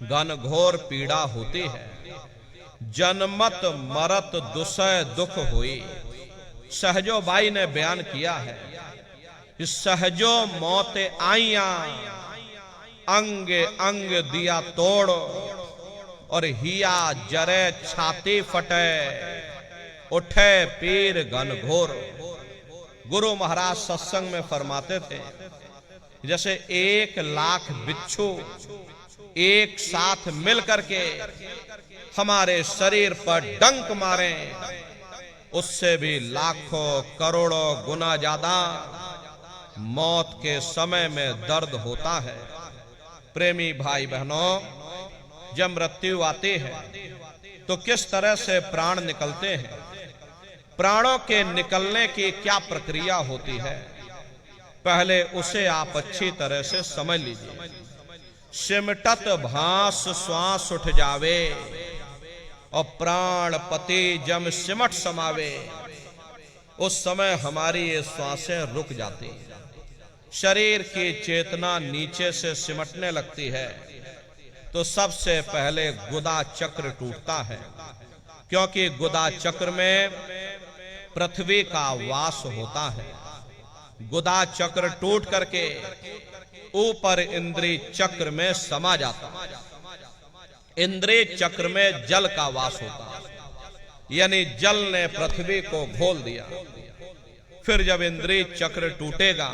S4: घनघोर पीड़ा होती है। जन्मत मरत दुसह दुख हुई, सहजो बाई ने बयान किया है। सहजो मौत आईया, अंग अंग दिया तोड़, और हिया जरे छाती फटे, उठे पीर घनघोर। गुरु महाराज सत्संग में फरमाते थे, जैसे 1,00,000 बिच्छू एक साथ मिल करके हमारे शरीर पर डंक मारे, उससे भी लाखों करोड़ों गुना ज्यादा मौत के समय में दर्द होता है। प्रेमी भाई बहनों, जब मृत्यु आती है तो किस तरह से प्राण निकलते हैं, प्राणों के निकलने की क्या प्रक्रिया होती है, पहले उसे आप अच्छी तरह से समझ लीजिए। सिमटत भास श्वास उठ जावे, और प्राणपति जम सिमट समावे, उस समय हमारी ये श्वासें रुक जाती हैं, शरीर की चेतना नीचे से सिमटने लगती है। तो सबसे पहले गुदा चक्र टूटता है, क्योंकि गुदा चक्र में पृथ्वी का वास होता है। गुदा चक्र टूट करके ऊपर इंद्रिय चक्र में समा जाता है। इंद्रिय चक्र में जल का वास होता है, यानी जल ने पृथ्वी को घोल दिया। फिर जब इंद्रिय चक्र टूटेगा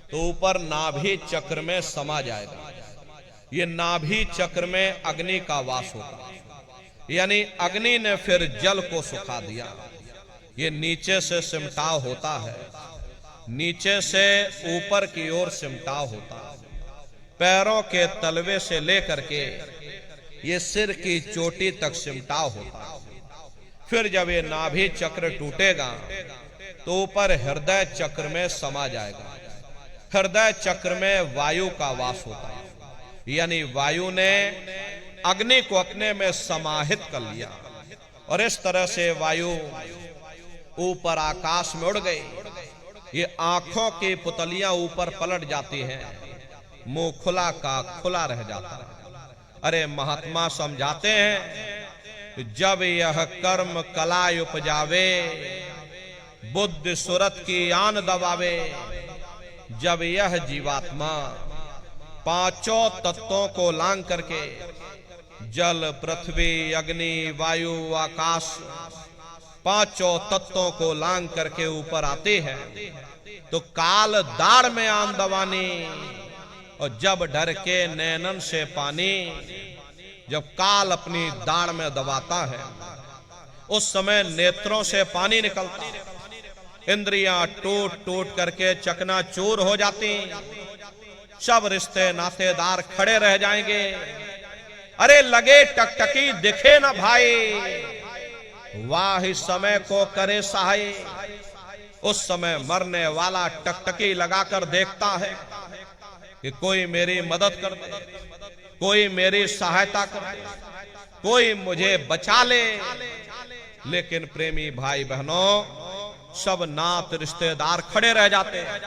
S4: तो ऊपर नाभि चक्र में समा जाएगा। ये नाभि चक्र में अग्नि का वास होगा, यानी अग्नि ने फिर जल को सुखा दिया। ये नीचे से सिमटाव होता है, नीचे से ऊपर की ओर सिमटाव होता है। पैरों के तलवे से लेकर के ये सिर की चोटी तक सिमटाव होता है। फिर जब ये नाभि चक्र टूटेगा तो ऊपर हृदय चक्र में समा जाएगा। हृदय चक्र में वायु का वास होता है, यानी वायु ने अग्नि को अपने में समाहित कर लिया, और इस तरह से वायु ऊपर आकाश में उड़ गई। ये आंखों की पुतलियां ऊपर पलट जाती हैं, मुंह खुला का खुला रह जाता है। अरे महात्मा समझाते हैं, जब यह कर्म कला उपजावे, बुद्धि सुरत की आन दबावे, जब यह जीवात्मा पांचों तत्वों को लांग करके जल, पृथ्वी, अग्नि, वायु, आकाश, पांचों तत्वों को लांग करके ऊपर आती है, तो काल दाढ़ में आन दबानी, और जब डर के नैनन से पानी, जब काल अपनी दाढ़ में दबाता है उस समय नेत्रों से पानी निकलता है। इंद्रियां टूट टूट करके चकनाचूर हो जाती, सब रिश्ते नातेदार खड़े रह जाएंगे। अरे लगे टकटकी दिखे ना भाई, वाह समय को करे सहाय। उस समय मरने वाला टकटकी लगाकर देखता है कि कोई मेरी मदद कर दे, कोई मेरी सहायता कर दे, कोई मुझे बचा ले। लेकिन प्रेमी भाई बहनों, सब नात रिश्तेदार खड़े रह जाते हैं,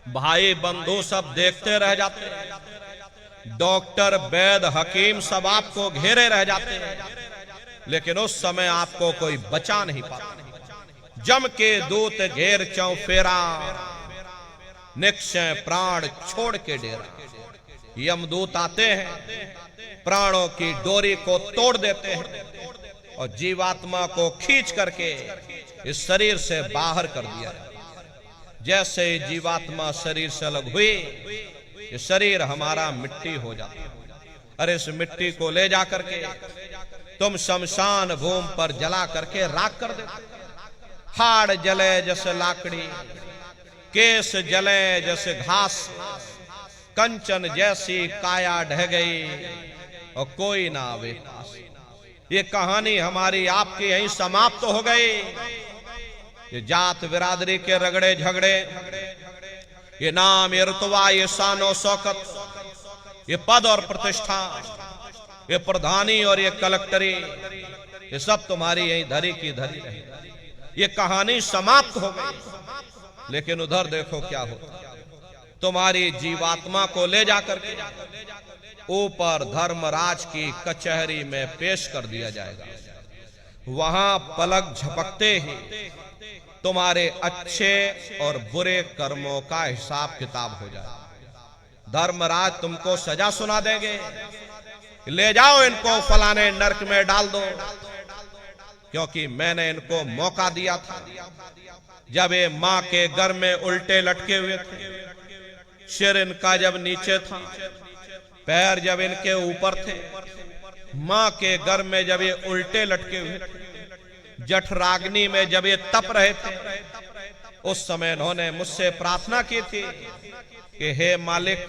S4: भाई बंधु सब देखते रह जाते हैं, डॉक्टर वैद्य हकीम सब आपको घेरे रह जाते हैं, लेकिन उस समय आपको कोई बचा नहीं पाता। जम के दूत घेर चौफेरा, निक्षय प्राण छोड़ के डेरा। यमदूत आते हैं, प्राणों की डोरी को तोड़ देते हैं और जीवात्मा को खींच करके इस शरीर से बाहर कर दिया। जैसे जीवात्मा शरीर से अलग हुई, ये शरीर हमारा मिट्टी हो जाता है। अरे इस मिट्टी को ले जा करके तुम शमशान भूमि पर जला करके राख कर देते। हाड़ जले जैसे लाकड़ी, केस जले जैसे घास, कंचन जैसी काया ढह गई और कोई ना आवे पास। ये कहानी हमारी आपकी यहीं समाप्त हो गई। ये जात बिरादरी के रगड़े झगड़े, ये नाम, ये रुतबा, ये शानो शौकत, ये पद और प्रतिष्ठा, ये प्रधानी और ये कलेक्टरी, ये सब तुम्हारी यहीं धरी की धरी रही। ये कहानी समाप्त हो गई। लेकिन उधर देखो क्या होता, तुम्हारी जीवात्मा को ले जाकर के ऊपर धर्मराज की कचहरी में पेश कर दिया जाएगा। वहां पलक झपकते ही तुम्हारे अच्छे और बुरे कर्मों का हिसाब किताब हो जाए। धर्मराज तुमको सजा सुना देंगे, ले जाओ इनको फलाने नरक में डाल दो, क्योंकि मैंने इनको मौका दिया था। जब ये मां के घर में उल्टे लटके हुए थे, सिर इनका जब नीचे था, पैर जब इनके ऊपर थे, मां के घर में जब ये उल्टे लटके हुए थे, जठराग्नि में जब ये तप रहे थे, उस समय इन्होंने मुझसे प्रार्थना की थी कि हे मालिक,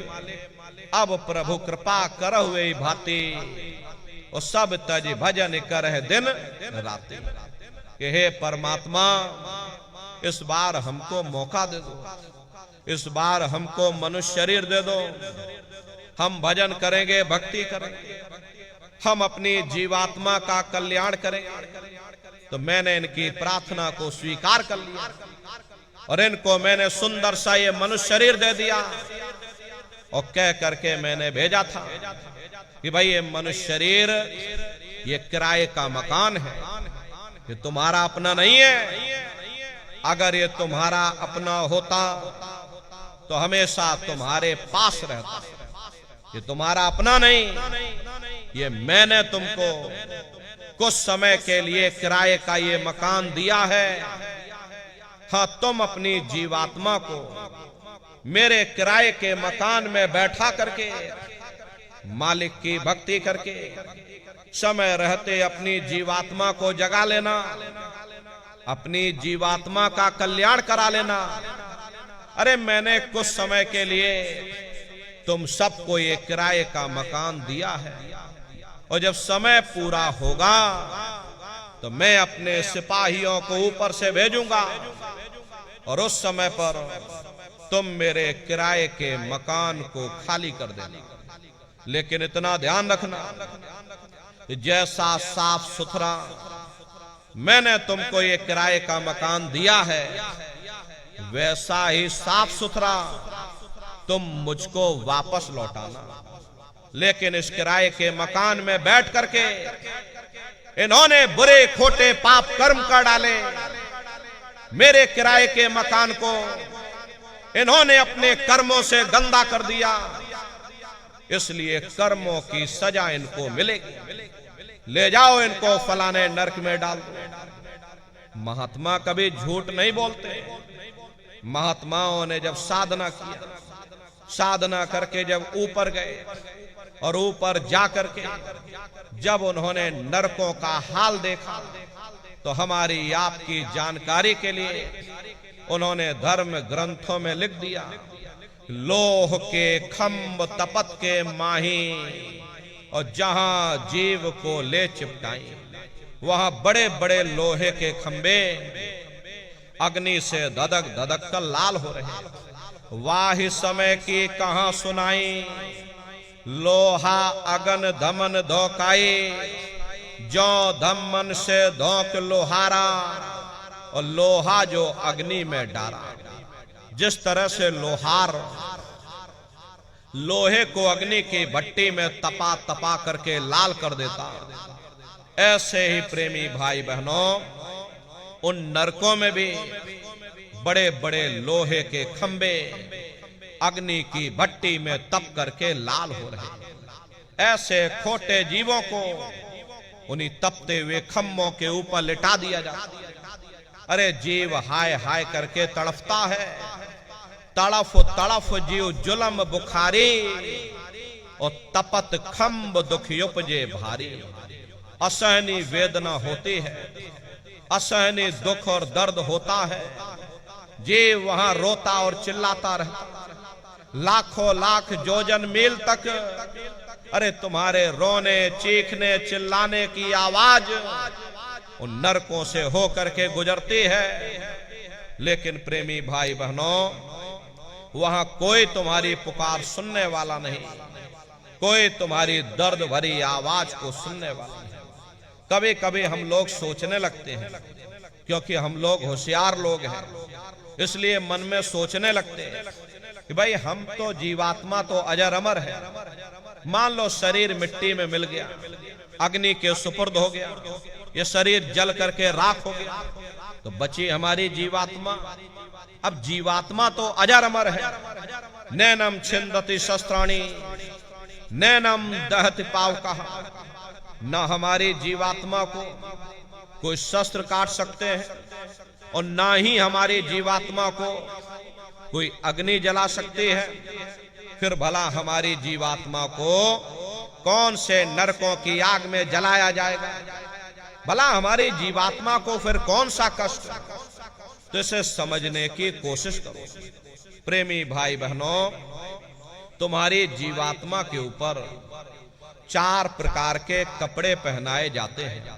S4: अब प्रभु कृपा कर हुए भांति और सब तज भजन कर दिन राति। कि हे परमात्मा, इस बार हमको मौका दे दो, इस बार हमको मनुष्य शरीर दे दो, हम भजन करेंगे, भक्ति करेंगे, हम अपनी जीवात्मा का कल्याण करें, तो मैंने इनकी प्रार्थना को स्वीकार कर लिया और इनको मैंने सुंदर सा ये मनुष्य शरीर दे दिया और कह करके मैंने भेजा था कि भाई ये मनुष्य शरीर ये किराए का मकान है, ये तुम्हारा अपना नहीं है। अगर ये तुम्हारा अपना होता तो हमेशा तुम्हारे पास रहता, ये तुम्हारा अपना नहीं, ये मैंने तुमको कुछ समय के लिए किराए का ये मकान दिया है। हाँ, तुम अपनी जीवात्मा को मेरे किराए के मकान में बैठा करके मालिक की भक्ति करके समय रहते अपनी जीवात्मा को जगा लेना, अपनी जीवात्मा का कल्याण करा लेना। अरे मैंने कुछ समय के लिए तुम सबको ये किराए का मकान दिया है और जब समय पूरा होगा तो मैं अपने सिपाहियों को ऊपर से भेजूंगा और उस समय पर तुम मेरे किराए के मकान को खाली कर देना। लेकिन इतना ध्यान रखना, जैसा साफ सुथरा मैंने तुमको ये किराए का मकान दिया है, वैसा ही साफ सुथरा तुम मुझको वापस लौटाना। लेकिन इस किराए के मकान में बैठ करके इन्होंने बुरे खोटे पाप कर्म कर डाले, मेरे किराए के मकान को इन्होंने अपने कर्मों से गंदा कर दिया, इसलिए कर्मों की सजा इनको मिलेगी। ले जाओ इनको फलाने नरक में डाल दो। महात्मा कभी झूठ नहीं बोलते। महात्माओं ने जब साधना किया, साधना करके जब ऊपर गए और ऊपर जा करके जब उन्होंने नरकों का हाल देखा, तो हमारी आपकी जानकारी के लिए उन्होंने धर्म ग्रंथों में लिख दिया, लोह के खंभ तपत के माही और जहां जीव को ले चिपटाई, वहां बड़े बड़े लोहे के खंबे अग्नि से धधक धधक कर लाल हो रहे। वाही समय की कहां सुनाई, लोहा अगन धमन धोकाई, जो धमन से धोक लोहारा, और लोहा जो अग्नि में डारा। जिस तरह से लोहार लोहे को अग्नि की भट्टी में तपा तपा करके लाल कर देता, ऐसे ही प्रेमी भाई बहनों उन नरकों में भी बड़े बड़े लोहे के खंबे अग्नि की भट्टी में तप करके लाल हो रहे। ऐसे खोटे जीवों को उन्हीं तपते हुए खंभों के ऊपर लिटा दिया जाता। अरे जीव हाय हाय करके तड़फता है, तड़फ तड़फ जीव जुलम बुखारी, और तपत खंब दुख उपजे भारी। असहनी वेदना होती है, असहनी दुख और दर्द होता है। जीव वहां रोता और चिल्लाता रहता, लाखों लाख जोजन मील तक अरे तुम्हारे रोने चीखने चिल्लाने की आवाज उन नरकों से होकर के गुजरती है। लेकिन प्रेमी भाई बहनों, वहां कोई तुम्हारी पुकार सुनने वाला नहीं, कोई तुम्हारी दर्द भरी आवाज को सुनने वाला नहीं। कभी कभी हम लोग सोचने लगते हैं, क्योंकि हम लोग होशियार लोग हैं, इसलिए मन में सोचने लगते हैं कि भाई हम तो जीवात्मा तो अजर अमर है। मान लो शरीर मिट्टी में मिल गया, अग्नि के सुपुर्द हो गया, ये शरीर जल करके राख हो गया, तो बची हमारी जीवात्मा। अब जीवात्मा तो अजर अमर है। नैनम छिंदति शस्त्राणी नैनम दहति पावकः। न हमारी जीवात्मा को कोई शस्त्र काट सकते हैं और ना ही हमारी जीवात्मा को कोई अग्नि जला सकती है। फिर भला हमारी जीवात्मा को कौन से नरकों की आग में जलाया जाएगा? भला हमारी जीवात्मा को फिर कौन सा कष्ट? तो इसे समझने की कोशिश करो। प्रेमी भाई बहनों, तुम्हारी जीवात्मा के ऊपर 4 प्रकार के कपड़े पहनाए जाते हैं।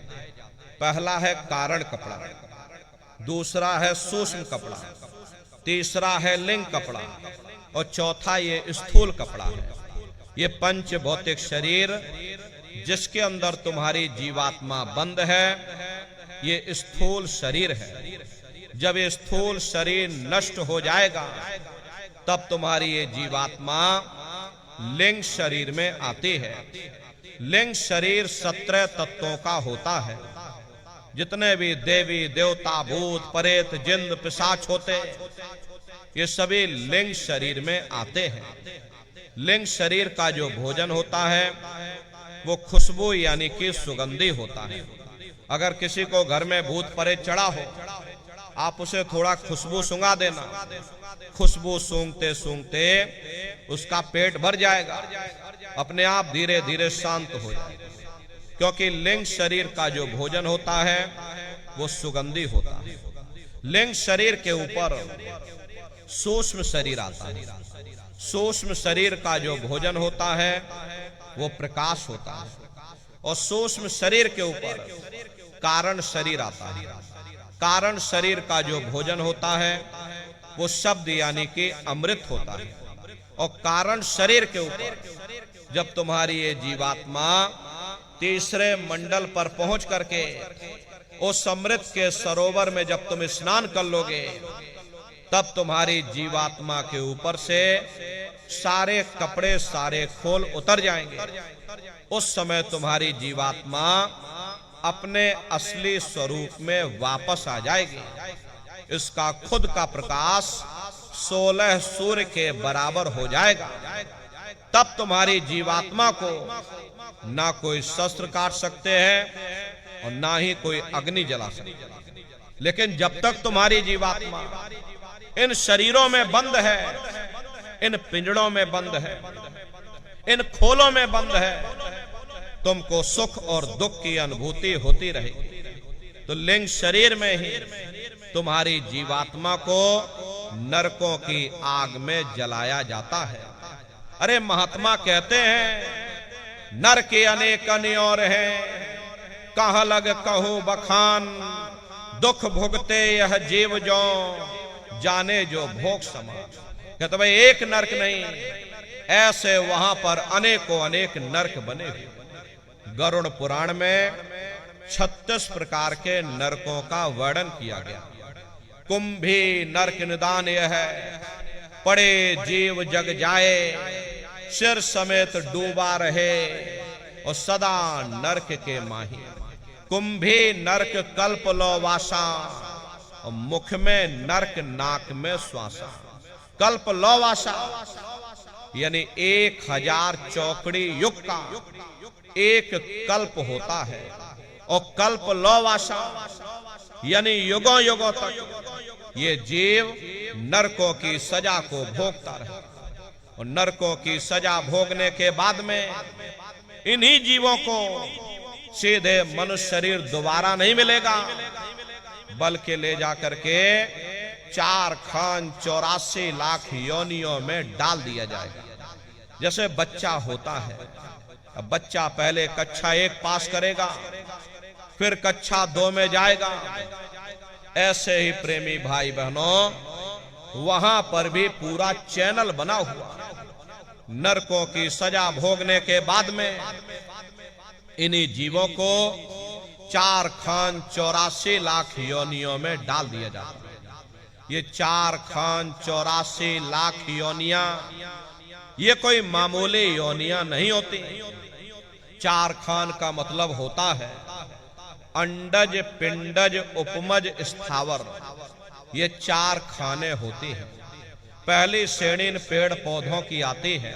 S4: पहला है कारण कपड़ा, दूसरा है सूक्ष्म कपड़ा, तीसरा है लिंग कपड़ा और चौथा ये स्थूल कपड़ा है। ये पंच भौतिक शरीर जिसके अंदर तुम्हारी जीवात्मा बंद है, ये स्थूल शरीर है। जब ये स्थूल शरीर नष्ट हो जाएगा तब तुम्हारी ये जीवात्मा लिंग शरीर में आती है। लिंग शरीर 17 तत्वों का होता है। जितने भी देवी देवता भूत प्रेत जिन्न पिशाच होते, ये सभी लिंग शरीर में आते हैं। लिंग शरीर का जो भोजन होता है वो खुशबू यानी कि सुगंधी होता है। अगर किसी को घर में भूत प्रेत चढ़ा हो, आप उसे थोड़ा खुशबू सूंघा देना, खुशबू सूंघते सूंघते उसका पेट भर जाएगा, अपने आप धीरे धीरे शांत हो जाएगा। क्योंकि लिंग शरीर का जो भोजन होता है वो सुगंधी होता है। लिंग शरीर के ऊपर सूक्ष्म शरीर आता है। सूक्ष्म शरीर का जो भोजन होता है वो प्रकाश होता है। और सूक्ष्म शरीर के ऊपर कारण शरीर आता है। कारण शरीर का जो भोजन होता है वो शब्द यानी कि अमृत होता है। और कारण शरीर के ऊपर जब तुम्हारी ये जीवात्मा तीसरे मंडल पर पहुंच करके उस अमृत के सरोवर में जब तुम स्नान कर लोगे, तब तुम्हारी जीवात्मा के ऊपर से सारे कपड़े सारे खोल उतर जाएंगे। उस समय तुम्हारी जीवात्मा अपने असली स्वरूप में वापस आ जाएगी। इसका खुद का प्रकाश 16 सूर्य के बराबर हो जाएगा। तब तुम्हारी जीवात्मा को ना कोई शस्त्र काट सकते हैं और ना ही कोई अग्नि जला सकते। लेकिन जब तक तुम्हारी जीवात्मा इन शरीरों में बंद है, इन पिंजड़ों में बंद है, इन खोलों में बंद है, तुमको सुख और दुख की अनुभूति होती रहेगी। तो लिंग शरीर में ही तुम्हारी जीवात्मा को नरकों की आग में जलाया जाता है। अरे महात्मा कहते हैं नर के अनेक और हैं, कहाँ लग कहूं बखान, दुख भुगते यह जीव जो जाने जो भोग समान। कहते भाई एक नरक नहीं, ऐसे वहां पर अनेकों अनेक नरक बने हुए। गरुड़ पुराण में 36 प्रकार के नरकों का वर्णन किया गया। कुंभी नरक निदान यह है, पड़े जीव जग जाए, सिर समेत डूबा रहे और सदा नरक के माही। कुंभी नरक कल्प लो वासा, और मुख में नरक नाक में श्वासा। कल्प लो वासा यानी 1000 चौकड़ी युग का एक कल्प होता है। और कल्प लो वासा यानी युगों युगों तक ये जीव नरकों की सजा को भोगता रहे। और नरकों की सजा भोगने के बाद में इन्हीं जीवों को सीधे मनुष्य शरीर दोबारा नहीं मिलेगा, बल्कि ले जाकर के 4 खान 84 लाख योनियों में डाल दिया जाएगा। जैसे बच्चा होता है, अब बच्चा पहले कक्षा 1 पास करेगा, फिर कक्षा 2 में जाएगा। ऐसे ही प्रेमी भाई बहनों वहां पर भी पूरा चैनल बना हुआ। नरकों की सजा भोगने के बाद में इन्हीं जीवों को 4 खान 84 लाख योनियों में डाल दिया जाता है। ये 4 खान 84 लाख योनियां ये कोई मामूली योनियां नहीं होती। 4 खान का मतलब होता है अंडज पिंडज उपमज स्थावर, ये 4 खाने होती हैं। पहली श्रेणी इन पेड़ पौधों की आती है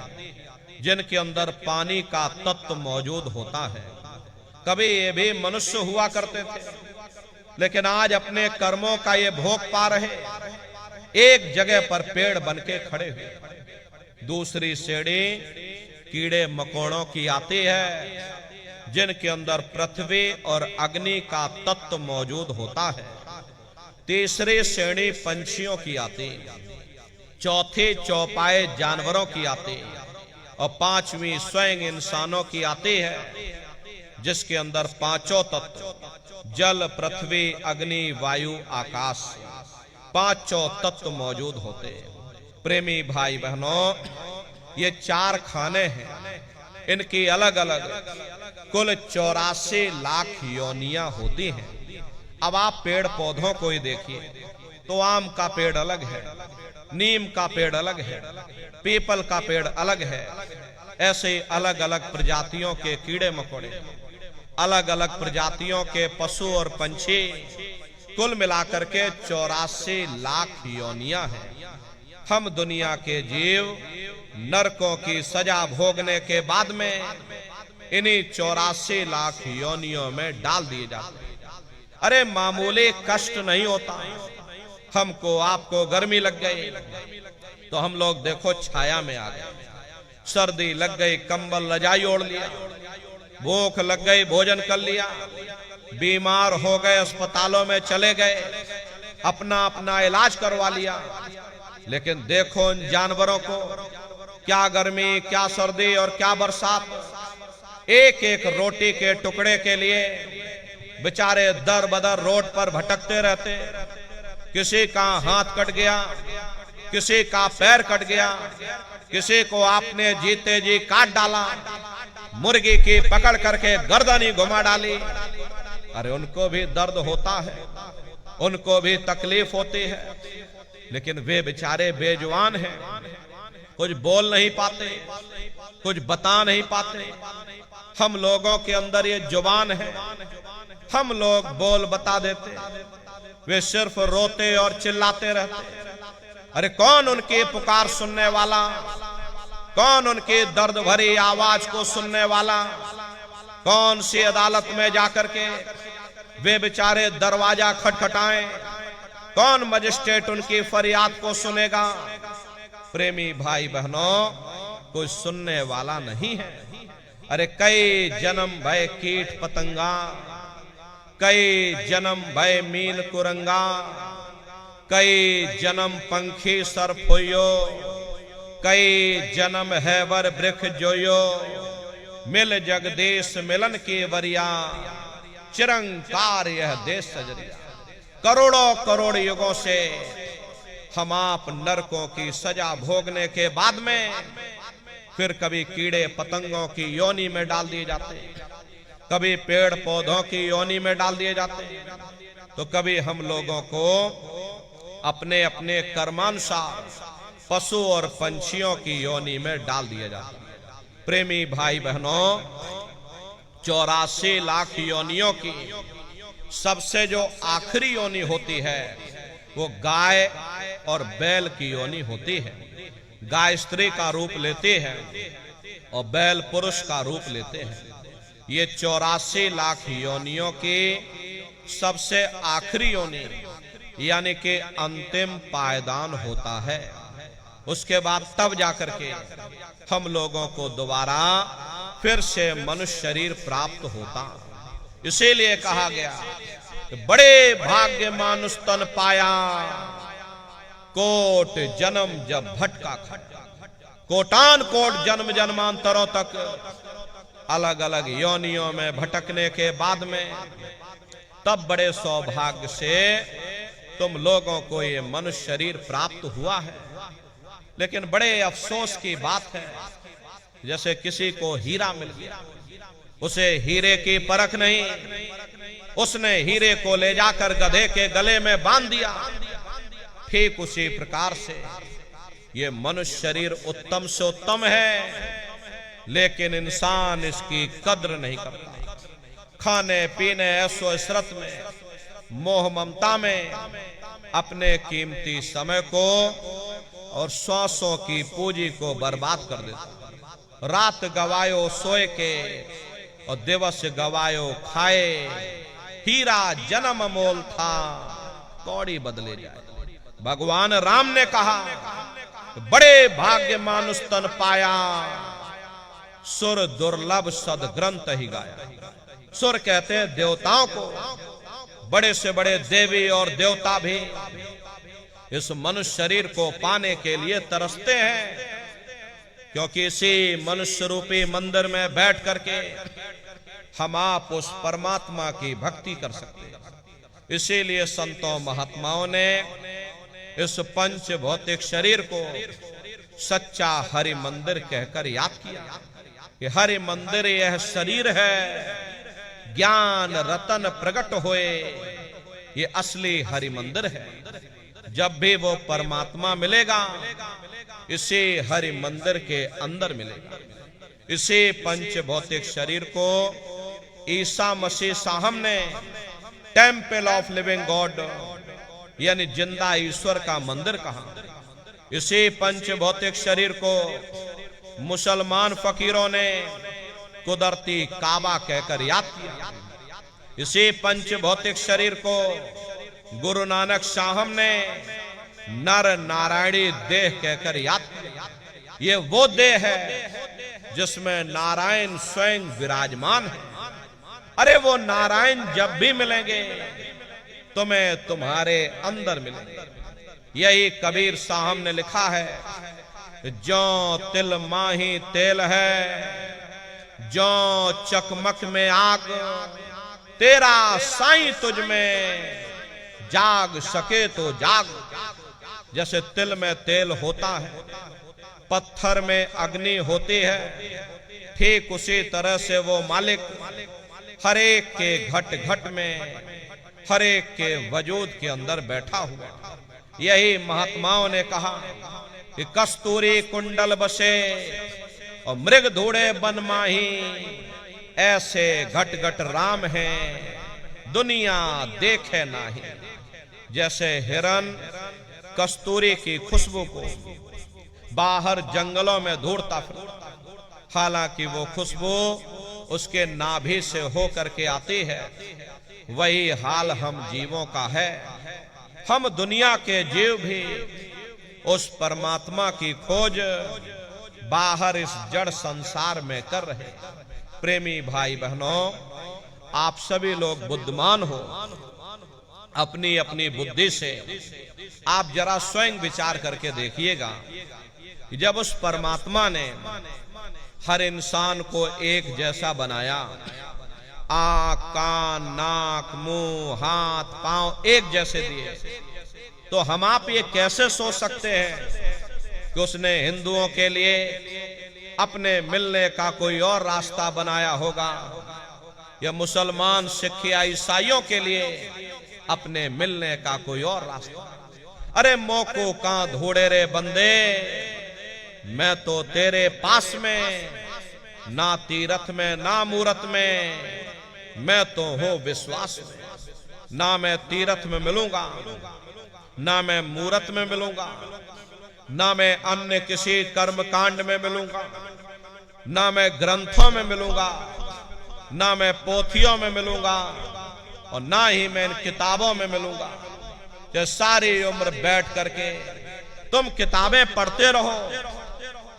S4: जिनके अंदर पानी का तत्व मौजूद होता है। कभी ये भी मनुष्य हुआ करते थे, लेकिन आज अपने कर्मों का ये भोग पा रहे, एक जगह पर पेड़ बनके खड़े हुए। दूसरी श्रेणी कीड़े मकोड़ों की आती है जिनके अंदर पृथ्वी और अग्नि का तत्व मौजूद होता है। तीसरी श्रेणी पंछियों की आती है, चौथी चौपाए जानवरों की आती है, और 5वीं स्वयं इंसानों की आती है जिसके अंदर 5 तत्व जल पृथ्वी अग्नि वायु आकाश 5 तत्व मौजूद होते हैं। प्रेमी भाई बहनों, ये 4 खाने हैं, इनकी अलग अलग कुल 84 लाख योनियां होती हैं। अब आप पेड़ पौधों को ही देखिए तो आम का पेड़ अलग है, नीम का पेड़ अलग है, पीपल का पेड़ अलग है। ऐसे अलग अलग प्रजातियों के कीड़े मकोड़े, अलग अलग प्रजातियों के पशु और पंछी, कुल मिलाकर के 84 लाख योनियां हैं। हम दुनिया के जीव नरकों की सजा भोगने के बाद में इन्हीं 84 लाख योनियों में डाल दिए जाते हैं। अरे मामूली कष्ट नहीं होता। हमको आपको गर्मी लग गई तो हम लोग देखो छाया में आ गए, सर्दी लग गई कंबल रजाई ओढ़ लिया, भूख लग गई भोजन कर लिया, बीमार हो गए अस्पतालों में चले गए, अपना अपना इलाज करवा लिया। लेकिन देखो उन जानवरों को, क्या गर्मी, क्या सर्दी और क्या बरसात। एक एक रोटी के टुकड़े के लिए बेचारे दर बदर रोड पर भटकते रहते। किसी का हाथ कट गया, किसी का पैर कट गया, किसी को आपने जीते जी काट डाला, मुर्गी की पकड़ करके गर्दन ही घुमा डाली। अरे उनको भी दर्द होता है, उनको भी तकलीफ होती है, लेकिन वे बेचारे बेजुबान हैं, कुछ बोल नहीं पाते, कुछ बता नहीं पाते। हम लोगों के अंदर ये जुबान है, हम लोग बोल बता देते, वे सिर्फ रोते और चिल्लाते रहते। अरे कौन उनकी पुकार सुनने वाला, कौन उनकी दर्द भरी आवाज को सुनने वाला, कौन सी अदालत में जाकर के वे बेचारे दरवाजा खटखटाएं, कौन मजिस्ट्रेट उनकी फरियाद को सुनेगा। प्रेमी भाई बहनों, कोई सुनने वाला नहीं है। अरे कई जन्म भय कीट पतंगा, कई जन्म भय मीन कुरंगा, कई जन्म पंखी सरफोयो, कई जन्म हैवर वृक्ष जोयो, मिल जगदीश मिलन की वरिया, चिरंकार यह देश सजरिया। करोड़ों करोड़ युगों से हम आप नरकों की सजा भोगने के बाद में फिर कभी कीड़े पतंगों की योनि में डाल दिए जाते, कभी पेड़ पौधों की योनि में डाल दिए जाते, तो कभी हम लोगों को अपने अपने कर्मानुसार पशु और पंछियों की योनि में डाल दिया जाता। प्रेमी भाई बहनों, 84 लाख योनियों की सबसे जो आखिरी योनि होती है वो गाय और बैल की योनि होती है। गाय स्त्री का रूप लेते हैं और बैल पुरुष का रूप लेते हैं। ये 84 लाख योनियों की सबसे आखिरी योनि यानी कि अंतिम पायदान होता है। उसके बाद तब जाकर के हम लोगों को दोबारा फिर से मनुष्य शरीर प्राप्त होता। इसीलिए कहा गया बड़े भाग्य मानुष तन पाया, कोट जन्म जब भटका खट। कोटान कोट जन्म जन्मांतरों तक अलग अलग योनियों में भटकने के बाद में तब बड़े सौभाग्य से तुम लोगों को ये मनुष्य शरीर प्राप्त हुआ है। लेकिन बड़े अफसोस की बात है, जैसे किसी को हीरा मिल गया, उसे हीरे की परख नहीं, उसने हीरे को ले जाकर गधे के गले में बांध दिया। ठीक उसी प्रकार से ये मनुष्य शरीर उत्तम से उत्तम है, लेकिन इंसान इसकी कद्र नहीं करता। खाने पीने ऐशो इशरत में, मोह ममता में अपने कीमती समय को और श्वासों की पूंजी को बर्बाद कर देता। रात गवायो सोए के और दिवस गवायो खाए, हीरा जन्म मोल था कौड़ी बदले जाए। भगवान राम ने कहा बड़े भाग्य मानुष तन पाया, सुर दुर्लभ सद ग्रंथ ही गाया। सुर कहते हैं देवताओं को, बड़े से बड़े देवी और देवता भी इस मनुष्य शरीर को पाने के लिए तरसते हैं, क्योंकि इसी मनुष्य रूपी मंदिर में बैठ करके हम आप उस परमात्मा की भक्ति कर सकते हैं। इसीलिए संतों महात्माओं ने इस पंच भौतिक शरीर को सच्चा हरि मंदिर कहकर याद किया। कि हरि मंदिर यह शरीर है, ज्ञान रतन प्रकट होए, ये असली हरि मंदिर है। जब भी वो परमात्मा मिलेगा, इसे हरि मंदिर के अंदर मिलेगा। इसे पंच भौतिक शरीर को ईसा मसीह साहब ने टेम्पल ऑफ लिविंग गॉड यानी जिंदा ईश्वर का मंदिर कहा। इसी पंच भौतिक शरीर को मुसलमान फकीरों ने कुदरती काबा कहकर याद किया। इसी पंच भौतिक शरीर को गुरु नानक साहब ने नर नारायणी देह कहकर याद किया। ये वो देह है जिसमें नारायण स्वयं विराजमान है। अरे वो नारायण जब भी मिलेंगे तुम्हें तुम्हारे अंदर मिलेंगे। यही कबीर साहब ने लिखा है, जो तिल माही तेल है, जो चकमक में आग, तेरा साईं तुझ में जाग सके तो जाग। जैसे तिल में तेल होता है, पत्थर में अग्नि होती है, ठीक उसी तरह से वो मालिक हर एक के घट घट में, हर एक के वजूद के अंदर बैठा हुआ। यही महात्माओं ने कहा कि कस्तूरी कुंडल बसे और मृग धूड़े बन माही, ऐसे घट घट राम हैं दुनिया देखे नाही। जैसे हिरन कस्तूरी की खुशबू को बाहर जंगलों में ढूंढता फिरता, हालांकि वो खुशबू उसके नाभि से होकर के आती है, वही हाल हम जीवों का है। हम दुनिया के जीव भी उस परमात्मा की खोज बाहर इस जड़ संसार में कर रहे। प्रेमी भाई बहनों, आप सभी लोग बुद्धिमान हो। अपनी अपनी बुद्धि से आप जरा स्वयं विचार करके देखिएगा कि जब उस परमात्मा ने हर इंसान को एक जैसा बनाया, आंख, कान, नाक, मुंह, हाथ, पांव एक जैसे दिए, तो हम आप ये कैसे सोच सकते हैं कि उसने हिंदुओं के लिए अपने मिलने का कोई और रास्ता बनाया होगा, या मुसलमान, सिख या ईसाइयों के लिए अपने मिलने का कोई और रास्ता। अरे मोको कहां ढूंढे रे बंदे, मैं तो तेरे पास में, ना तीरथ में ना मूरत में, मैं तो हूं विश्वास में। ना मैं तीरथ में मिलूंगा, ना मैं मूरत में मिलूंगा, ना मैं अन्य किसी कर्म कांड में मिलूंगा, ना मैं ग्रंथों में मिलूंगा, ना मैं पोथियों में मिलूंगा, और ना ही मैं इन किताबों में मिलूंगा। जो सारी उम्र बैठ करके तुम किताबें पढ़ते रहो,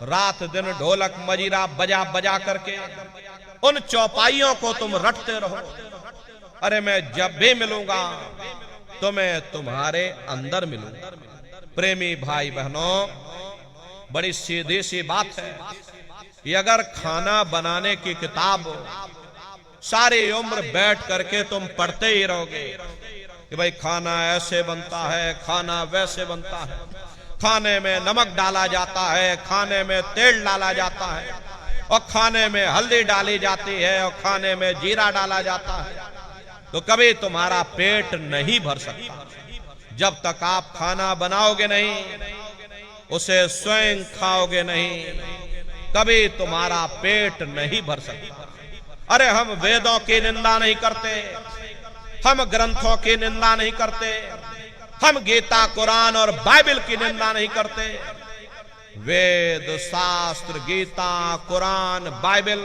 S4: रात दिन ढोलक मजीरा बजा बजा करके उन चौपाइयों को तुम रटते रहो। अरे मैं जब भी मिलूंगा तो मैं तुम्हारे अंदर मिलूंगा। प्रेमी भाई बहनों, बड़ी सीधी सी बात है कि अगर खाना बनाने की किताब सारी उम्र बैठ करके तुम पढ़ते ही रहोगे कि भाई खाना ऐसे बनता है, खाना वैसे बनता है, खाने में नमक डाला जाता है, खाने में तेल डाला जाता है, और खाने में हल्दी डाली जाती है, और खाने में जीरा डाला जाता है, तो कभी तुम्हारा पेट नहीं भर सकता। जब तक आप खाना बनाओगे नहीं, उसे स्वयं खाओगे नहीं, कभी तुम्हारा पेट नहीं भर सकता। अरे हम वेदों की निंदा नहीं करते, हम ग्रंथों की निंदा नहीं करते, हम गीता, कुरान और बाइबल की निंदा नहीं करते। वेद, शास्त्र, गीता, कुरान, बाइबल,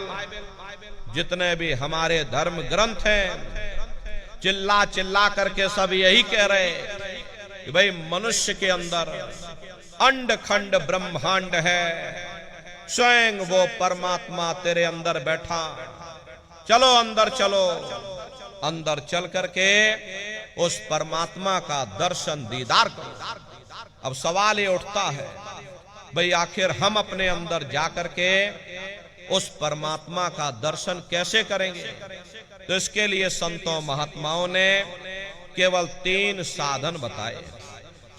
S4: जितने भी हमारे धर्म ग्रंथ हैं, चिल्ला चिल्ला करके सब यही कह रहे कि भाई मनुष्य के अंदर अंड खंड ब्रह्मांड है, स्वयं वो परमात्मा तेरे अंदर बैठा। चलो अंदर चलो, अंदर चल करके उस परमात्मा का दर्शन दीदार करो। अब सवाल ये उठता है, भाई आखिर हम अपने अंदर जाकर के उस परमात्मा का दर्शन कैसे करेंगे? तो इसके लिए संतों महात्माओं ने केवल 3 साधन बताए।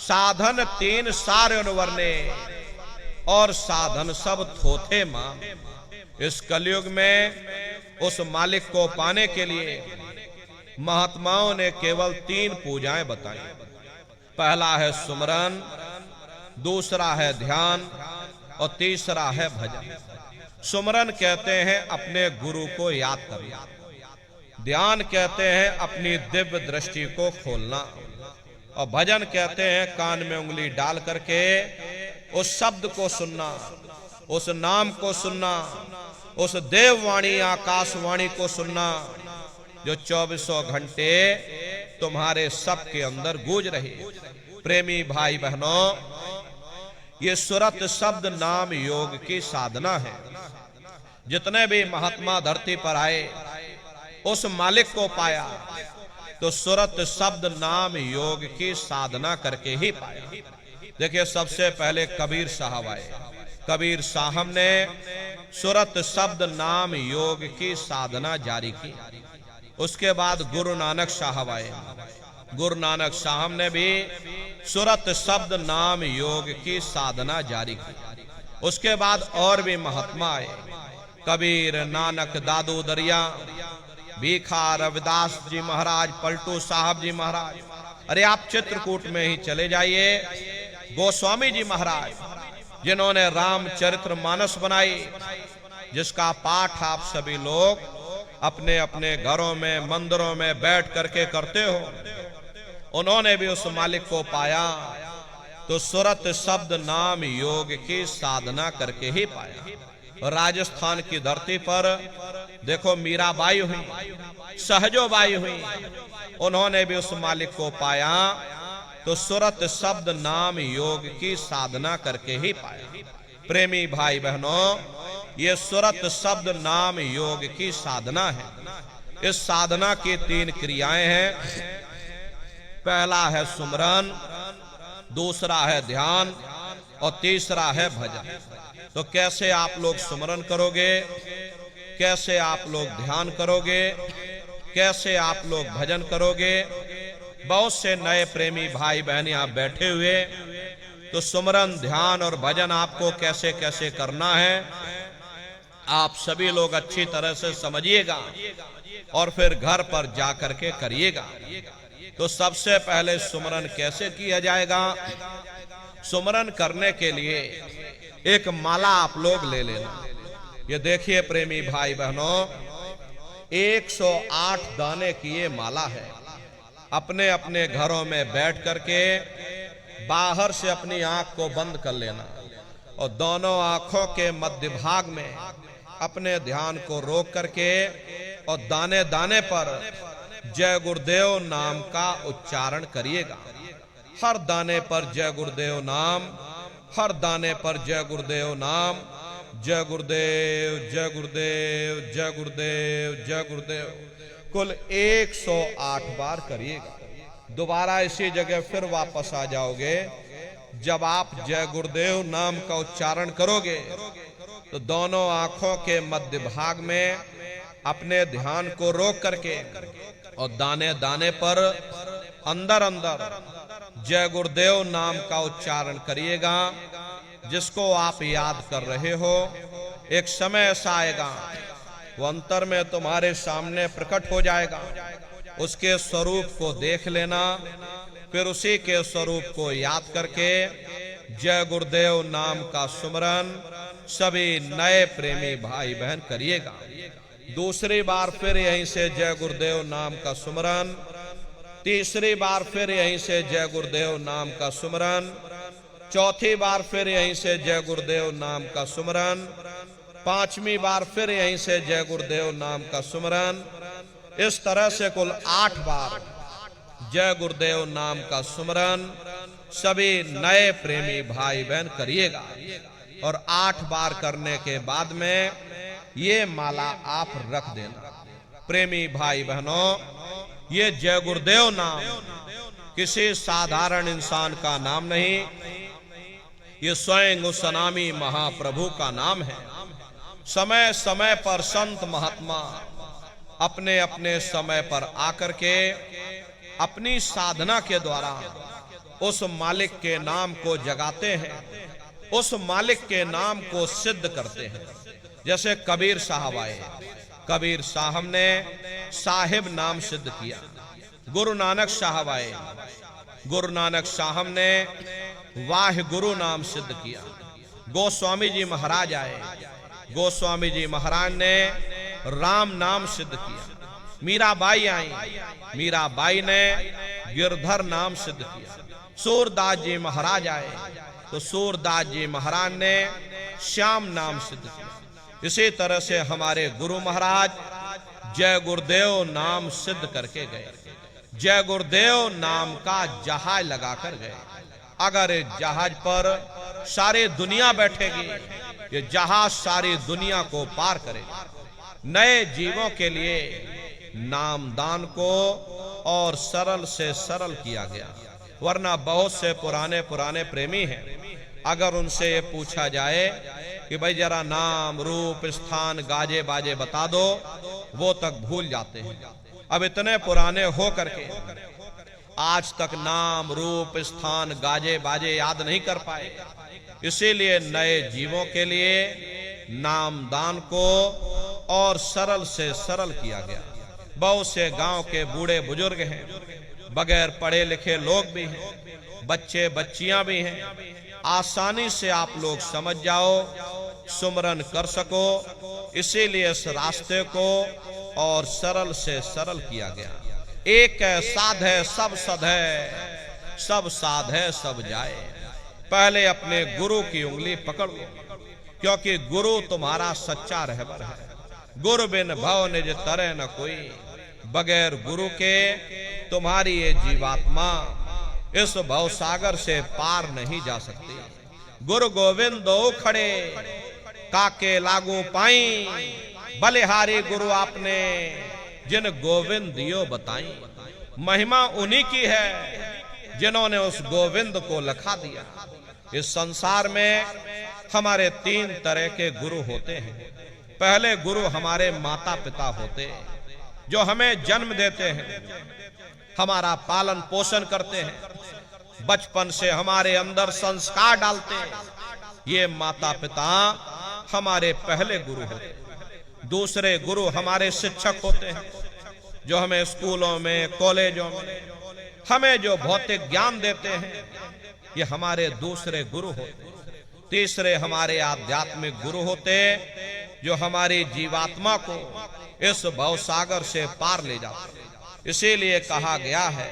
S4: साधन 3 सारे वर्णे और साधन सब थोथे मां। इस कलयुग में उस मालिक को पाने के लिए महात्माओं ने केवल 3 पूजाएं बताई। पहला है सुमरन, दूसरा है ध्यान और तीसरा है भजन। सुमरन कहते हैं अपने गुरु को याद करना, ध्यान कहते हैं अपनी दिव्य दृष्टि को खोलना, और भजन कहते हैं कान में उंगली डाल करके उस शब्द को सुनना, उस नाम को सुनना, उस देववाणी आकाशवाणी को सुनना जो 24 घंटे तुम्हारे सब के अंदर गूंज रही। प्रेमी भाई बहनों, ये सुरत शब्द नाम योग की साधना है। जितने भी महात्मा धरती पर आए उस मालिक को पाया तो सुरत शब्द नाम योग की साधना करके ही पाया। देखिए, सबसे पहले कबीर साहब आए। कबीर साहब ने सुरत शब्द नाम योग की साधना जारी की। उसके बाद गुरु नानक साहब आए। गुरु नानक साहब ने भी सुरत शब्द नाम योग की साधना जारी की। उसके बाद और भी महात्मा आए, कबीर, नानक, दादू दरिया, भीखा, रविदास जी महाराज, पलटू साहब जी महाराज। अरे आप चित्रकूट में ही चले जाइए, गोस्वामी जी महाराज जिन्होंने रामचरितमानस बनाई, जिसका पाठ आप सभी लोग अपने अपने घरों में, मंदिरों में बैठ करके करते हो, उन्होंने भी उस मालिक को पाया तो सुरत शब्द नाम योग की साधना करके ही पाया। राजस्थान की धरती पर देखो, मीराबाई हुई, सहजोबाई हुई, उन्होंने भी उस मालिक को पाया तो सुरत शब्द नाम योग की साधना करके ही पाया। प्रेमी भाई बहनों, ये सुरत शब्द नाम योग की साधना है। इस साधना की 3 क्रियाएं हैं। पहला है सुमरन, दूसरा है ध्यान और तीसरा है भजन। तो कैसे आप लोग सुमरन करोगे, कैसे आप लोग ध्यान करोगे, कैसे आप लोग भजन करोगे? बहुत से नए प्रेमी भाई बहन यहाँ बैठे हुए, तो सुमरन, ध्यान और भजन आपको कैसे कैसे करना है आप सभी लोग अच्छी तरह से समझिएगा और फिर घर पर जाकर के करिएगा। तो सबसे पहले सुमरन कैसे किया जाएगा? सुमरन करने के लिए एक माला आप लोग ले लेना। ये देखिए प्रेमी भाई बहनों, 108 दाने की ये माला है। अपने अपने घरों में बैठ करके बाहर से अपनी आंख को बंद कर लेना और दोनों आंखों के मध्य भाग में अपने ध्यान को रोक करके और दाने दाने पर जय गुरुदेव नाम का उच्चारण करिएगा। हर दाने पर जय गुरुदेव नाम, हर दाने पर जय गुरुदेव नाम, जय गुरुदेव, जय गुरुदेव, जय गुरुदेव, जय गुरुदेव, कुल 108 बार करिएगा। दोबारा इसी जगह फिर वापस आ जाओगे। जब आप जय गुरुदेव नाम का उच्चारण करोगे तो दोनों आंखों के मध्य भाग में अपने ध्यान को रोक करके और दाने दाने पर अंदर अंदर जय गुरुदेव नाम का उच्चारण करिएगा। जिसको आप याद कर रहे हो, एक समय ऐसा आएगा वो अंतर में तुम्हारे सामने प्रकट हो जाएगा। उसके स्वरूप को देख लेना, फिर उसी के स्वरूप को याद करके जय गुरुदेव नाम का सुमरन सभी नए प्रेमी भाई बहन करिएगा। दूसरी बार फिर यहीं से जय गुरुदेव नाम का सुमरन, तीसरी बार फिर यहीं से जय गुरुदेव नाम का सुमरन, चौथी बार फिर यहीं से जय गुरुदेव नाम का सुमरन, पांचवी बार फिर यहीं से जय गुरुदेव नाम का सुमरन। इस तरह से कुल 8 बार जय गुरुदेव नाम का सुमरन सभी नए प्रेमी भाई बहन करिएगा। और 8 बार करने के बाद में ये माला आप रख देना। प्रेमी भाई बहनों, ये जय गुरुदेव नाम किसी साधारण इंसान का नाम नहीं, ये स्वयं उस अनामी महाप्रभु का नाम है। समय समय पर संत महात्मा अपने अपने समय पर आकर के अपनी साधना के द्वारा उस मालिक के नाम को जगाते हैं, उस मालिक के नाम को सिद्ध करते हैं। जैसे कबीर साहब आए, कबीर साहब ने साहिब नाम सिद्ध किया। गुरु नानक साहब आए, गुरु नानक साहब ने वाह गुरु नाम सिद्ध किया। गोस्वामी जी महाराज आए, गोस्वामी जी महाराज ने राम नाम सिद्ध किया। मीराबाई आई, मीराबाई ने गिरधर नाम सिद्ध किया। सूरदास जी महाराज आए तो सूरदास जी महाराज ने श्याम नाम सिद्ध किया। इसी तरह से हमारे गुरु महाराज जय गुरुदेव नाम सिद्ध करके गए। जय गुरुदेव नाम का जहाज लगाकर गए। अगर इस जहाज पर सारी दुनिया बैठेगी, ये जहाज सारी दुनिया को पार करेगा। नए जीवों के लिए नामदान को और सरल से सरल किया गया। वरना बहुत से पुराने पुराने प्रेमी हैं, अगर उनसे ये पूछा जाए कि भाई जरा नाम रूप स्थान गाजे बाजे बता दो, वो तक भूल जाते हैं। अब इतने पुराने हो करके आज तक नाम रूप स्थान गाजे बाजे याद नहीं कर पाए। इसीलिए नए जीवों के लिए नामदान को और सरल से सरल किया गया। बहुत से गांव के बूढ़े बुजुर्ग हैं, बगैर पढ़े लिखे लोग भी हैं, बच्चे बच्चियां भी हैं। आसानी से आप लोग समझ जाओ, सुमरन कर सको, इसीलिए इस रास्ते को और सरल से सरल किया गया। एक है साध है सब सद है, सब साध है सब जाए। पहले अपने गुरु की उंगली पकड़ लो, क्योंकि गुरु तुम्हारा सच्चा रहबर है। गुरु बिन भव निज तरह न कोई, बगैर गुरु के तुम्हारी ये जीवात्मा इस भव सागर से पार नहीं जा सकती। गुरु गोविंद दो खड़े काके लागू पाई, बलिहारी गुरु आपने जिन गोविंद दियो बताई। महिमा उन्हीं की है जिन्होंने उस गोविंद को लखा दिया। इस संसार में हमारे 3 तरह के गुरु होते हैं। पहले गुरु हमारे माता पिता होते हैं, जो हमें जन्म देते हैं, हमारा पालन पोषण करते हैं, बचपन से हमारे अंदर संस्कार डालते हैं। ये माता पिता हमारे पहले गुरु होते हैं। दूसरे गुरु हमारे शिक्षक होते हैं, जो हमें स्कूलों में कॉलेजों में हमें जो भौतिक ज्ञान देते हैं, ये हमारे दूसरे गुरु होते हैं। तीसरे हमारे आध्यात्मिक गुरु होते, जो हमारी जीवात्मा को इस भवसागर से पार ले जाते। इसीलिए कहा गया है,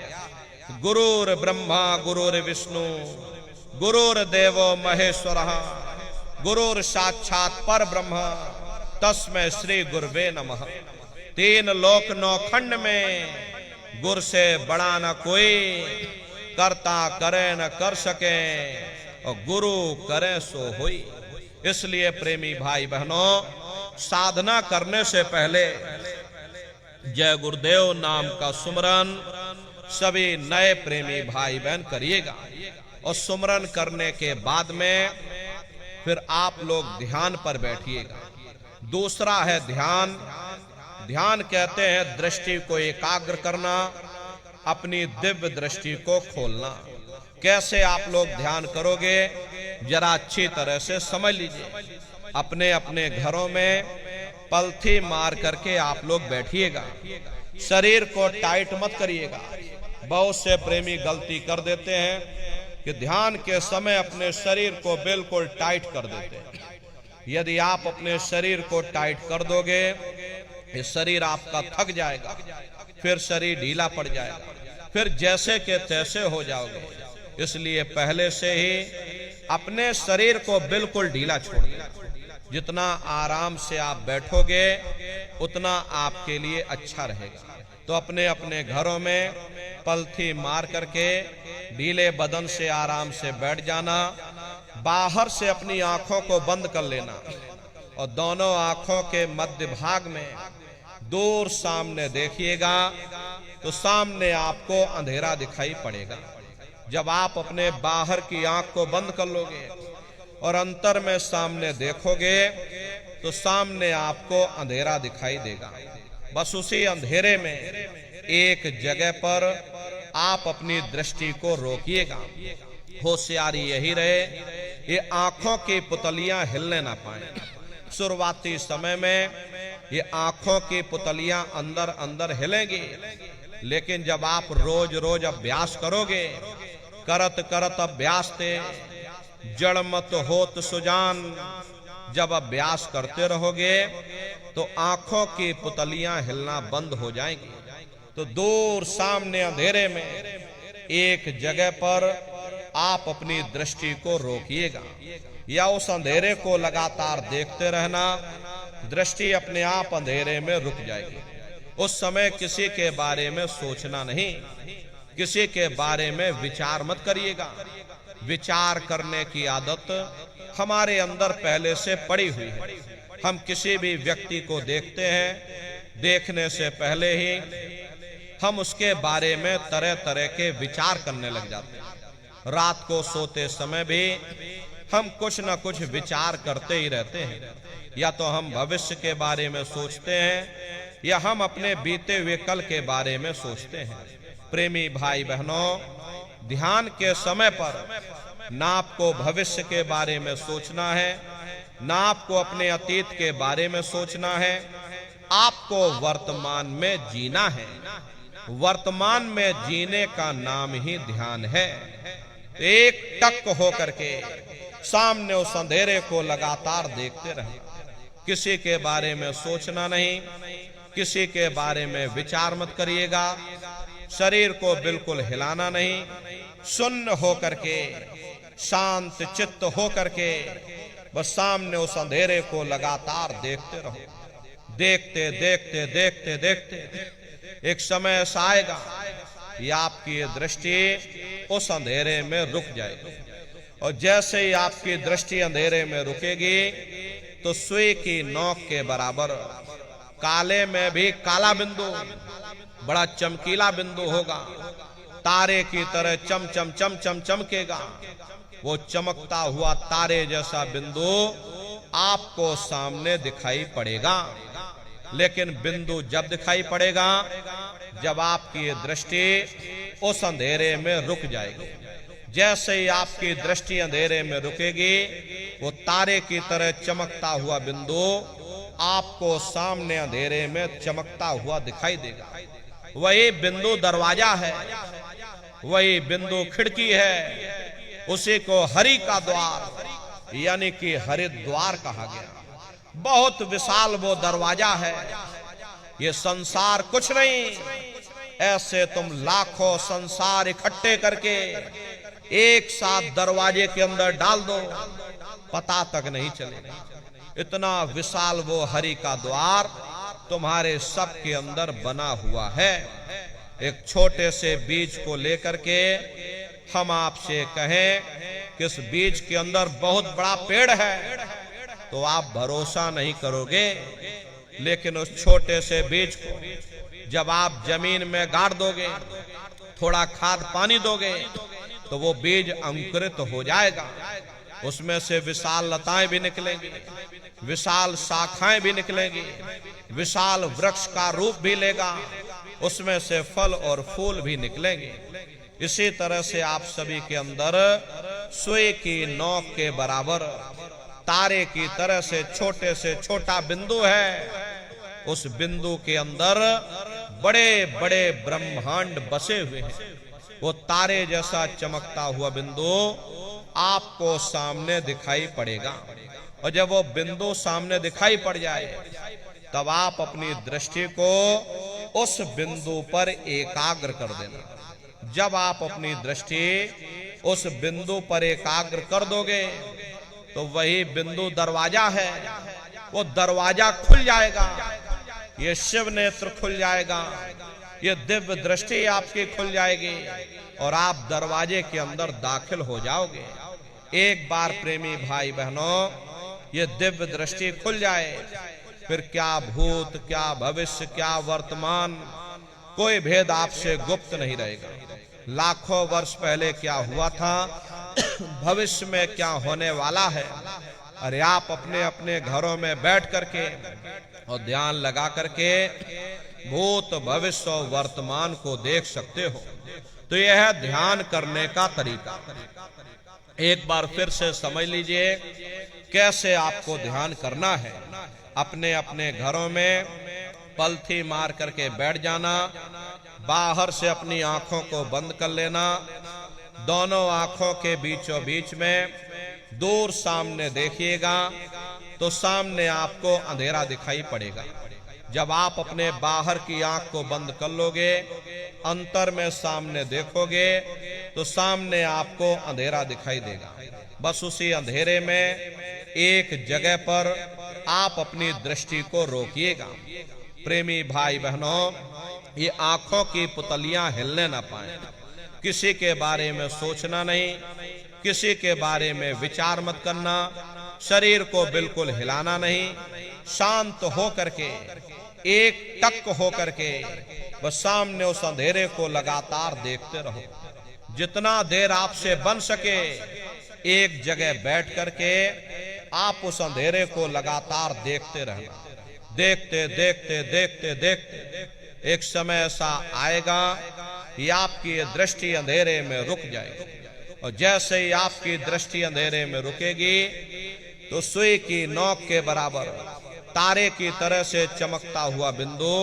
S4: गुरुर ब्रह्मा गुरुर विष्णु गुरुर्देवो महेश्वरः गुरुर साक्षात पर ब्रह्म तस्मै श्री गुरुवे नमः। 3 लोक 9 खंड में गुरु से बड़ा न कोई, करता करे न कर सके और गुरु करे सो होई। इसलिए प्रेमी भाई बहनों, साधना करने से पहले जय गुरुदेव नाम का सुमरन सभी नए प्रेमी भाई बहन करिएगा। और सुमरन करने के बाद में फिर आप लोग ध्यान पर बैठिएगा। दूसरा है ध्यान। ध्यान कहते हैं दृष्टि को एकाग्र करना, अपनी दिव्य दृष्टि को खोलना। कैसे आप लोग ध्यान करोगे, जरा अच्छी तरह से समझ लीजिए। अपने अपने घरों में पलथी मार करके आप लोग बैठिएगा। शरीर को टाइट मत करिएगा। बहुत से प्रेमी गलती कर देते हैं कि ध्यान के समय अपने शरीर को बिल्कुल टाइट कर देते हैं। यदि आप अपने शरीर को टाइट कर दोगे, ये शरीर आपका थक जाएगा, फिर शरीर ढीला पड़ जाएगा, फिर जैसे के तैसे हो जाओगे। इसलिए पहले से ही अपने शरीर को बिल्कुल ढीला छोड़ दें। जितना आराम से आप बैठोगे उतना आपके लिए अच्छा रहेगा। तो अपने अपने घरों में पलथी मार करके ढीले बदन से आराम से बैठ जाना। बाहर से अपनी आंखों को बंद कर लेना और दोनों आंखों के मध्य भाग में दूर सामने देखिएगा तो सामने आपको अंधेरा दिखाई पड़ेगा। जब आप अपने बाहर की आंख को बंद कर लोगे और अंतर में सामने देखोगे तो सामने आपको अंधेरा दिखाई देगा। बस उसी अंधेरे में एक जगह पर आप अपनी दृष्टि को रोकिएगा। होशियारी यही रहे, ये आंखों की पुतलियां हिलने ना पाए। शुरुआती समय में ये आंखों की पुतलियां अंदर अंदर हिलेंगी, लेकिन जब आप रोज रोज अभ्यास करोगे, करत करत अभ्यास ते जड़ मत होत सुजान, जब अभ्यास करते रहोगे तो आंखों की पुतलियां हिलना बंद हो जाएंगी। तो दूर सामने अंधेरे में एक जगह पर आप अपनी दृष्टि को रोकिएगा या उस अंधेरे को लगातार देखते रहना। दृष्टि अपने आप अंधेरे में रुक जाएगी। उस समय किसी के बारे में सोचना नहीं, किसी के बारे में विचार मत करिएगा। विचार करने की आदत हमारे अंदर पहले से पड़ी हुई है। हम किसी भी व्यक्ति को देखते हैं, देखने से पहले ही हम उसके बारे में तरह तरह के विचार करने लग जाते हैं। रात को सोते समय भी हम कुछ न कुछ विचार करते ही रहते हैं। या तो हम भविष्य के बारे में सोचते हैं या हम अपने बीते हुए कल के बारे में सोचते हैं। प्रेमी भाई बहनों, ध्यान के समय पर ना आपको भविष्य के बारे में सोचना है, ना आपको अपने अतीत के बारे में सोचना है। आपको वर्तमान में जीना है। वर्तमान में जीने का नाम ही ध्यान है। एक टक होकर के सामने उस अंधेरे को लगातार देखते रहे। किसी के बारे में सोचना नहीं, किसी के बारे में विचार मत करिएगा। शरीर को बिल्कुल हिलाना नहीं, शून्य होकर के, शांत चित्त होकर के बस सामने उस अंधेरे को लगातार देखते रहो। देखते देखते देखते देखते एक समय ऐसा आएगा कि आपकी दृष्टि उस अंधेरे में रुक जाएगी। और जैसे ही आपकी दृष्टि अंधेरे में रुकेगी तो सुई की नोक के बराबर काले में भी काला बिंदु, बड़ा चमकीला बिंदु होगा। तारे की तरह चम चम चम चम चमकेगा। वो चमकता हुआ तारे जैसा बिंदु आपको सामने दिखाई पड़ेगा। लेकिन बिंदु जब दिखाई पड़ेगा जब आपकी दृष्टि उस अंधेरे में रुक जाएगी। जैसे ही आपकी दृष्टि अंधेरे में रुकेगी, वो तारे की तरह चमकता हुआ बिंदु आपको सामने अंधेरे में चमकता हुआ दिखाई देगा। वही बिंदु दरवाजा है, वही बिंदु खिड़की है। उसी को हरि का द्वार यानी कि हरिद्वार कहा गया। बहुत विशाल वो दरवाजा है। ये संसार कुछ नहीं। ऐसे तुम लाखों संसार इकट्ठे करके एक साथ दरवाजे के अंदर डाल दो, पता तक नहीं चलेगा। इतना विशाल वो हरि का द्वार तुम्हारे सब के अंदर बना हुआ है। एक छोटे से बीज को लेकर के हम आपसे कहें कि इस बीज के अंदर बहुत बड़ा पेड़ है तो आप भरोसा नहीं करोगे। लेकिन उस छोटे से बीज को जब आप जमीन में गाड़ दोगे, थोड़ा खाद पानी दोगे, तो वो बीज अंकुरित हो जाएगा। उसमें से विशाल लताएं भी निकलेंगी, विशाल शाखाएं भी निकलेंगी, विशाल वृक्ष का रूप भी लेगा। उसमें से फल और फूल भी निकलेंगे। इसी तरह से आप सभी के अंदर सुई की नोक के बराबर तारे की तरह से छोटा बिंदु है। उस बिंदु के अंदर बड़े बड़े ब्रह्मांड बसे हुए हैं। वो तारे जैसा चमकता हुआ बिंदु आपको सामने दिखाई पड़ेगा। और जब वो बिंदु सामने दिखाई पड़ जाए तब आप अपनी दृष्टि को उस बिंदु पर एकाग्र कर देना। जब आप अपनी दृष्टि उस बिंदु पर एकाग्र कर दोगे तो वही बिंदु दरवाजा है। वो दरवाजा खुल जाएगा, ये शिव नेत्र खुल जाएगा, ये दिव्य दृष्टि आपकी खुल जाएगी और आप दरवाजे के अंदर दाखिल हो जाओगे। एक बार प्रेमी भाई बहनों ये दिव्य दृष्टि खुल जाए, फिर क्या भूत, क्या भविष्य, क्या वर्तमान, कोई भेद आपसे गुप्त नहीं रहेगा। लाखों वर्ष पहले क्या हुआ था, भविष्य में क्या होने वाला है, अरे आप अपने अपने घरों में बैठ करके और ध्यान लगा करके भूत, भविष्य और वर्तमान को देख सकते हो। तो यह है ध्यान करने का तरीका। एक बार फिर से समझ लीजिए कैसे आपको ध्यान करना है। अपने अपने घरों में पलथी मार करके बैठ जाना, बाहर से अपनी आंखों को बंद कर लेना, दोनों आंखों के बीचों बीच में दूर सामने देखिएगा तो सामने आपको अंधेरा दिखाई पड़ेगा। जब आप अपने बाहर की आंख को बंद कर लोगे, अंतर में सामने देखोगे तो सामने आपको अंधेरा दिखाई देगा। बस उसी अंधेरे में एक जगह पर आप अपनी दृष्टि को रोकिएगा। प्रेमी भाई बहनों, ये आंखों की पुतलियां हिलने ना पाए। किसी के बारे में सोचना नहीं, किसी के बारे में विचार मत करना, शरीर को बिल्कुल हिलाना नहीं, शांत हो करके एक टक हो करके बस सामने उस अंधेरे को लगातार देखते रहो। जितना देर आपसे बन सके एक जगह बैठ करके आप उस अंधेरे को लगातार देखते रहना। देखते देखते देखते देखते एक समय ऐसा आएगा कि आपकी ये दृष्टि अंधेरे में रुक जाएगी, और जैसे ही आपकी दृष्टि अंधेरे में रुकेगी तो सुई की नोक के बराबर तारे की तरह से चमकता हुआ बिंदु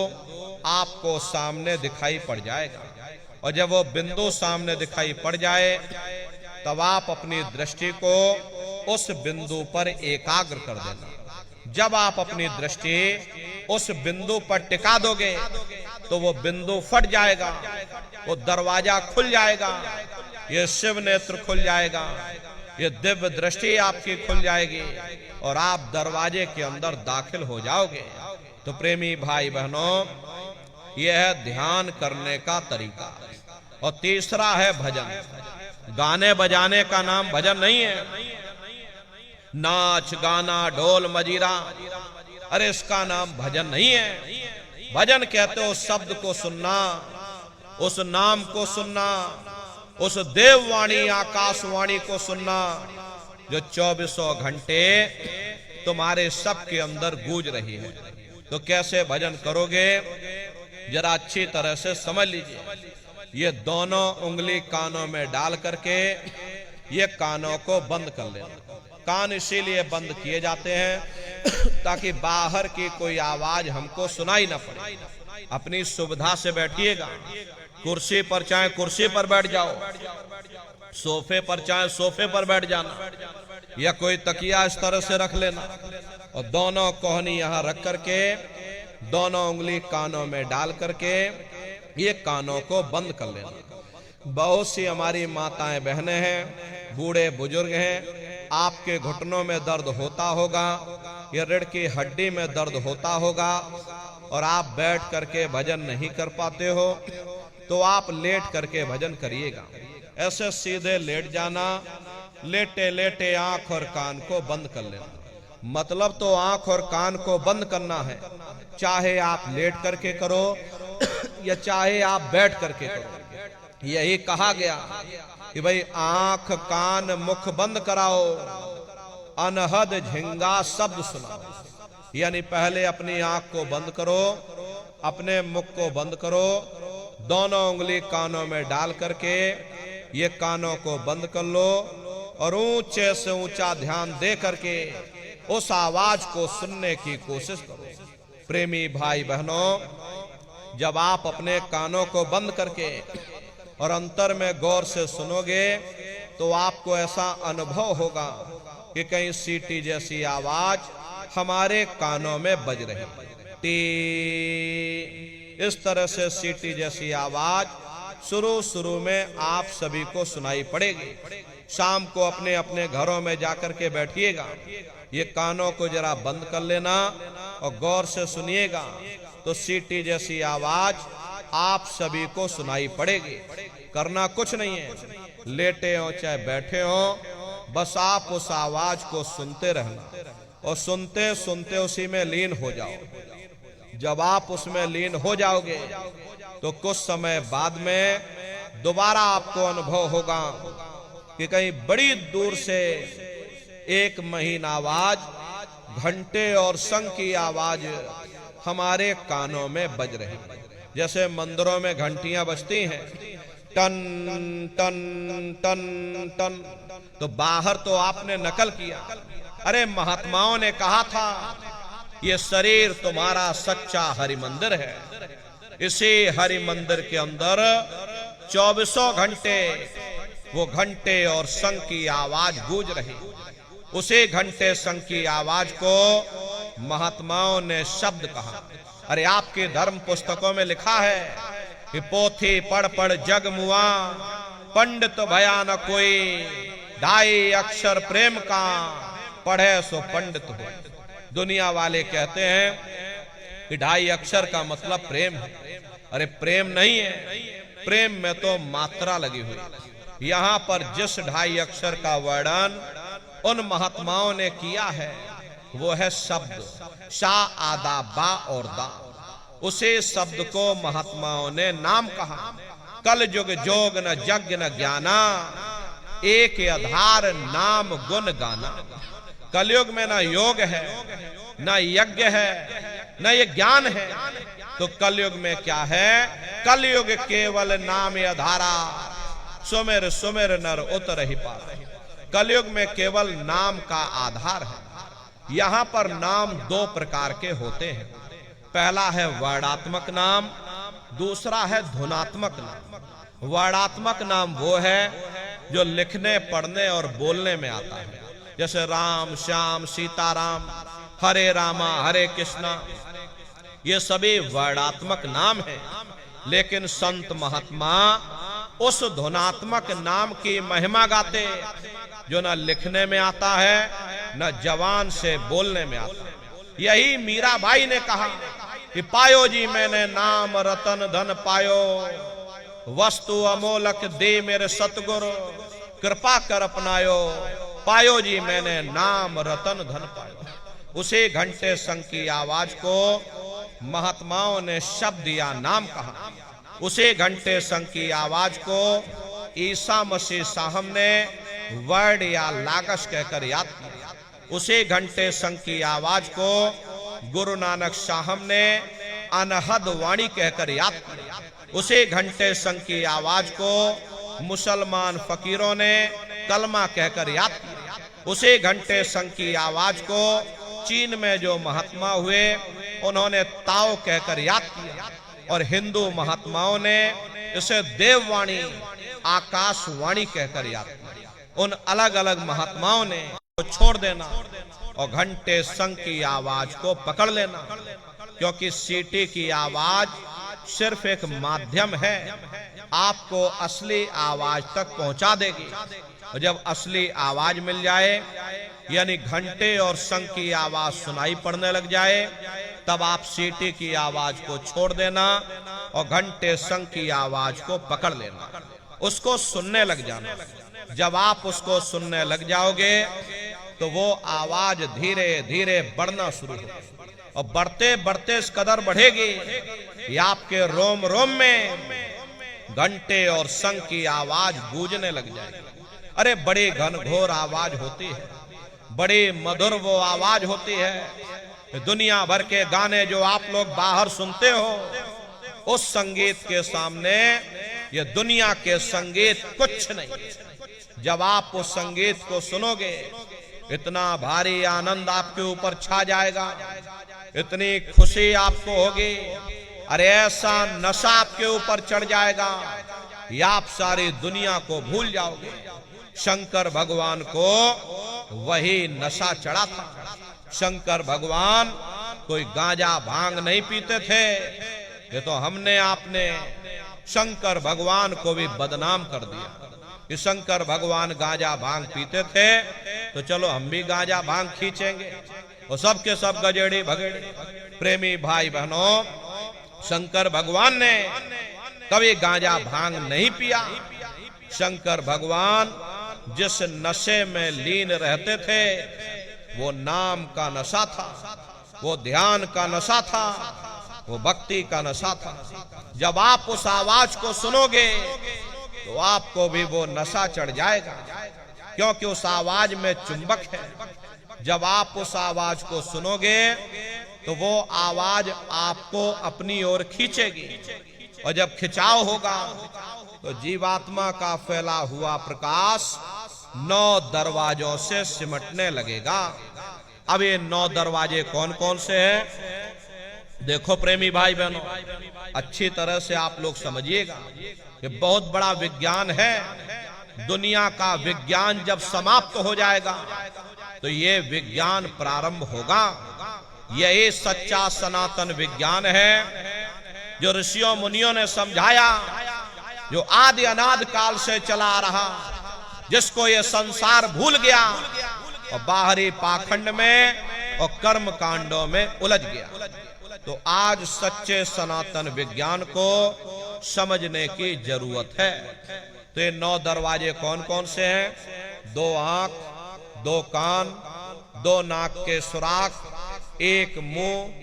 S4: आपको सामने दिखाई पड़ जाएगा। और जब वो बिंदु सामने दिखाई पड़ जाए तब आप अपनी दृष्टि को उस बिंदु पर एकाग्र कर देना। जब आप अपनी दृष्टि उस बिंदु पर टिका दोगे तो वो बिंदु फट जाएगा, वो दरवाजा खुल जाएगा, ये शिव नेत्र खुल जाएगा, ये दिव्य दृष्टि आपकी खुल जाएगी और आप दरवाजे के अंदर दाखिल हो जाओगे। तो प्रेमी भाई बहनों, यह है ध्यान करने का तरीका। और तीसरा है भजन। गाने बजाने का नाम भजन नहीं है। नाच गाना ढोल मजीरा, अरे इसका नाम भजन नहीं है। भजन कहते हो उस शब्द को सुनना, उस नाम को सुनना, उस देववाणी आकाशवाणी को सुनना जो 24 घंटे तुम्हारे सबके अंदर गूंज रही है। तो कैसे भजन करोगे जरा अच्छी तरह से समझ लीजिए। ये दोनों उंगली कानों में डाल करके ये कानों को बंद कर लेना। कान इसीलिए बंद किए जाते हैं ताकि बाहर की कोई आवाज हमको सुनाई ना पड़े। अपनी सुविधा से बैठिएगा। कुर्सी पर चाहे कुर्सी पर बैठ जाओ, सोफे पर चाहे सोफे पर बैठ जाना, या कोई तकिया इस तरह से रख लेना और दोनों कोहनी यहाँ रख करके दोनों उंगली कानों में डाल करके ये कानों को बंद कर लेना। बहुत सी हमारी माताएं बहनें हैं, बूढ़े बुजुर्ग हैं, आपके घुटनों में दर्द होता होगा, या रीढ़ की हड्डी में दर्द होता होगा और आप बैठ करके भजन नहीं कर पाते हो, तो आप लेट करके भजन करिएगा। ऐसे सीधे लेट जाना, लेटे लेटे आंख और कान को बंद कर लेना। मतलब तो आंख और कान को बंद करना है, चाहे आप लेट करके करो या चाहे आप बैठ करके करो। यही कहा गया कि भाई आंख कान मुख बंद कराओ, अनहद झिंगा शब्द सुनाओ। यानी पहले अपनी आंख को बंद करो, अपने मुख को बंद करो, दोनों उंगली कानों में डाल करके ये कानों को बंद कर लो और ऊंचे से ऊंचा ध्यान दे करके उस आवाज को सुनने की कोशिश करो। प्रेमी भाई बहनों, जब आप अपने कानों को बंद करके और अंतर में गौर से सुनोगे तो आपको ऐसा अनुभव होगा कि कहीं सीटी जैसी आवाज हमारे कानों में बज रही। टी, इस तरह से सीटी जैसी आवाज शुरू में आप सभी को सुनाई पड़ेगी। शाम को अपने अपने घरों में जाकर के बैठिएगा, ये कानों को जरा बंद कर लेना और गौर से सुनिएगा तो सीटी जैसी आवाज आप सभी को सुनाई पड़ेगी। करना कुछ नहीं है, लेटे हो चाहे बैठे हो, बस आप उस आवाज को सुनते रहना और सुनते सुनते उसी में लीन हो जाओ। जब आप उसमें लीन हो जाओगे तो कुछ समय बाद में दोबारा आपको अनुभव होगा कि कहीं बड़ी दूर से एक महीन आवाज, घंटे और शंख की आवाज हमारे कानों में बज रही। जैसे मंदिरों में घंटियां बजती हैं, टन टन टन टन, तो बाहर तो आपने नकल किया, अरे महात्माओं ने कहा था ये शरीर तुम्हारा सच्चा हरि मंदिर है, इसी हरि मंदिर के अंदर 24 घंटे वो घंटे और शंख की आवाज गूंज रही। उसी घंटे शंख की आवाज को महात्माओं ने शब्द कहा। अरे आपके धर्म पुस्तकों में लिखा है कि पोथी पढ़ पढ़ जग मुआ, पंडित भया न कोई, 2.5 अक्षर प्रेम का, पढ़े सो पंडित हो। दुनिया वाले कहते हैं कि 2.5 अक्षर का मतलब प्रेम है। अरे प्रेम नहीं है, प्रेम में तो मात्रा लगी हुई। यहां पर जिस 2.5 अक्षर का वर्णन उन महात्माओं ने किया है वो है शब्द, शा आदा बा और दा। उसे शब्द को महात्माओं ने नाम कहा। कल युग जोग न यज्ञ न ज्ञाना, एक आधार नाम गुण गाना। कलयुग में न योग है, न यज्ञ है, न ये ज्ञान है, तो कलयुग में क्या है? कलयुग केवल नाम आधारा, सुमेर सुमेर नर उतर ही पार। कलयुग में केवल नाम का आधार है। यहां पर नाम 2 प्रकार के होते हैं। पहला है वर्णात्मक नाम, दूसरा है धुनात्मक नाम। वर्णात्मक नाम वो है जो लिखने पढ़ने और बोलने में आता है, जैसे राम श्याम सीताराम, हरे रामा हरे कृष्णा, ये सभी वर्णात्मक नाम है। लेकिन संत महात्मा उस धुनात्मक नाम की महिमा गाते जो न लिखने में आता है न जवान से बोलने में आता है। यही मीराबाई ने कहा कि पायो जी मैंने नाम रतन धन पायो, वस्तु अमोलक दे मेरे सतगुरु, कृपा कर अपनायो। पायो जी मैंने नाम रतन धन पायो। उसी घंटे शंख की आवाज को महात्माओं ने शब्द या नाम कहा। उसी घंटे शंख की आवाज को ईसा मसीह साहब ने वर्ड या लागस कहकर याद किया। उसी घंटे शंख की आवाज को गुरु नानक साहब ने अनहद वाणी कहकर याद किया। उसी घंटे शंख की आवाज को मुसलमान फकीरों ने कलमा कहकर याद किया। उसी घंटे शंख की आवाज को चीन में जो महात्मा हुए उन्होंने ताओ कहकर याद किया, और हिंदू महात्माओं ने इसे देववाणी आकाशवाणी कहकर याद किया। उन अलग अलग महात्माओं ने छोड़ देना और घंटे शंख की आवाज को पकड़ लेना, क्योंकि सीटी की आवाज सिर्फ एक माध्यम है, आपको असली आवाज तक पहुंचा देगी। और जब असली आवाज मिल जाए, यानी घंटे और शंख की आवाज सुनाई पड़ने लग जाए, तब आप सीटी की आवाज को छोड़ देना और घंटे शंख की आवाज को पकड़ लेना, उसको सुनने लग जाना। जब आप उसको सुनने लग जाओगे तो वो आवाज धीरे धीरे बढ़ना शुरू होगी, और बढ़ते बढ़ते इस कदर बढ़ेगी कि आपके रोम रोम में घंटे और शंख की आवाज गूंजने लग जाएगी। अरे बड़ी घनघोर आवाज होती है, बड़ी मधुर वो आवाज होती है। दुनिया भर के गाने जो आप लोग बाहर सुनते हो, उस संगीत के सामने ये दुनिया के संगीत कुछ नहीं। जब आप उस संगीत को सुनोगे, इतना भारी आनंद आपके ऊपर छा जाएगा, इतनी खुशी आपको होगी, अरे ऐसा नशा आपके ऊपर चढ़ जाएगा कि आप सारी दुनिया को भूल जाओगे। शंकर भगवान को वही नशा चढ़ा था। शंकर भगवान कोई गांजा भांग नहीं पीते थे। ये तो हमने आपने शंकर भगवान को भी बदनाम कर दिया कि शंकर भगवान गांजा भांग पीते थे, तो चलो हम भी गांजा भांग खींचेंगे। और सबके सब गजेड़ी भगेड़ी प्रेमी भाई बहनों, शंकर भगवान ने कभी गांजा भांग नहीं पिया। शंकर भगवान जिस नशे में लीन रहते थे वो नाम का नशा था, वो ध्यान का नशा था, वो भक्ति का नशा था। जब आप उस आवाज को सुनोगे तो आपको भी वो नशा चढ़ जाएगा, क्योंकि उस आवाज में चुंबक है। जब आप उस आवाज को सुनोगे तो वो आवाज आपको अपनी ओर खींचेगी, और जब खिंचाव होगा तो जीवात्मा का फैला हुआ प्रकाश 9 दरवाजों से सिमटने लगेगा। अब ये 9 दरवाजे कौन कौन से हैं? देखो प्रेमी भाई बहनों, अच्छी तरह से आप लोग समझिएगा, ये बहुत बड़ा विज्ञान है। दुनिया का विज्ञान जब समाप्त हो जाएगा तो ये विज्ञान प्रारंभ होगा। यही सच्चा सनातन विज्ञान है जो ऋषियों मुनियों ने समझाया, जो आदि अनाद काल से चला आ रहा, जिसको ये संसार भूल गया और बाहरी पाखंड में और कर्म कांडों में उलझ गया। तो आज सच्चे सनातन विज्ञान को समझने की जरूरत है। तो ये 9 दरवाजे कौन कौन से हैं? 2 आंख, 2 कान, 2 नाक के सुराख, 1 मुंह,